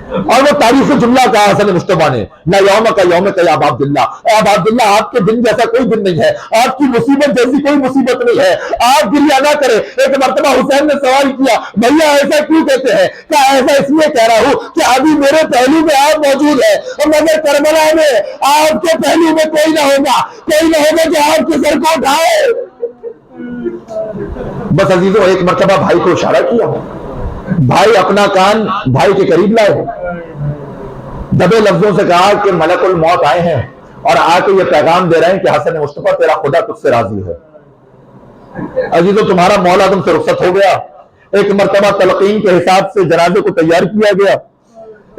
A: اور وہ تاریخی جملہ کہا حسن مشتبہ نے، نہ یوم کا یوم کا یا ابا عبداللہ، اے ابا عبداللہ آپ کے دن جیسا کوئی دن نہیں ہے، آپ کی مصیبت جیسی کوئی مصیبت نہیں ہے، آپ گریہ نہ کریں۔ ایک مرتبہ حسین نے سوال کیا بھیا ایسا کیوں کہتے ہیں؟ کیا ایسا اس لیے کہہ رہا ہوں کہ ابھی میرے پہلو میں آپ موجود ہیں، اور مگر کربلا میں آپ کے پہلو میں کوئی نہ ہوگا کہ آپ کے سر کو اٹھائے۔ بس عزیزو ایک مرتبہ بھائی کو اشارہ کیا، بھائی اپنا کان بھائی کے قریب لائے، دبے لفظوں سے کہا کہ ملک الموت آئے ہیں اور آ کے یہ پیغام دے رہے ہیں کہ حسن مصطفیٰ تیرا خدا تجھ سے راضی ہے۔ عزیزو تمہارا مولا تم سے رخصت ہو گیا۔ ایک مرتبہ تلقین کے حساب سے جنازے کو تیار کیا گیا۔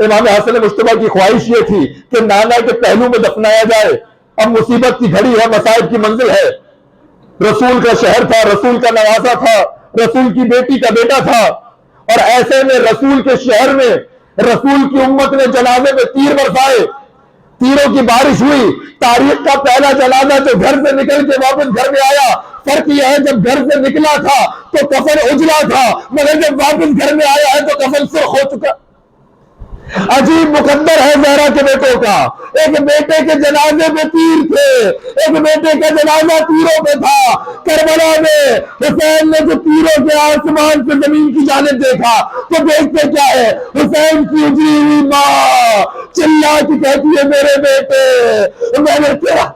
B: امام حسن مجتبی کی خواہش یہ تھی کہ نانا کے پہلو میں دفنایا جائے. اب مصیبت کی گھڑی ہے، مصائب کی منزل ہے. رسول کا شہر تھا، رسول کا نواسا تھا، رسول کی بیٹی کا بیٹا تھا، اور ایسے میں رسول کے شہر میں رسول کی امت نے جنازے میں تیر برسائے، تیروں کی بارش ہوئی. تاریخ کا پہلا جنازہ جو گھر سے نکل کے واپس گھر میں آیا، فرق یہ ہے جب گھر سے نکلا تھا تو کفن اجلا تھا، مگر جب واپس گھر میں آیا ہے تو کفن سرخ ہو چکا. عجیب مقدر ہے زہرا کے بیٹوں کا. ایک بیٹے کے جنازے میں تیر تھے، ایک بیٹے کا جنازہ تیروں پہ تھا. کربلا میں حسین نے جو تیروں کے آسمان سے زمین کی جانب دیکھا تو دیکھتے کیا ہے؟ حسین کی اجلی ہوئی ماں چلا کے کہتی ہے میرے بیٹے میں نے تیرا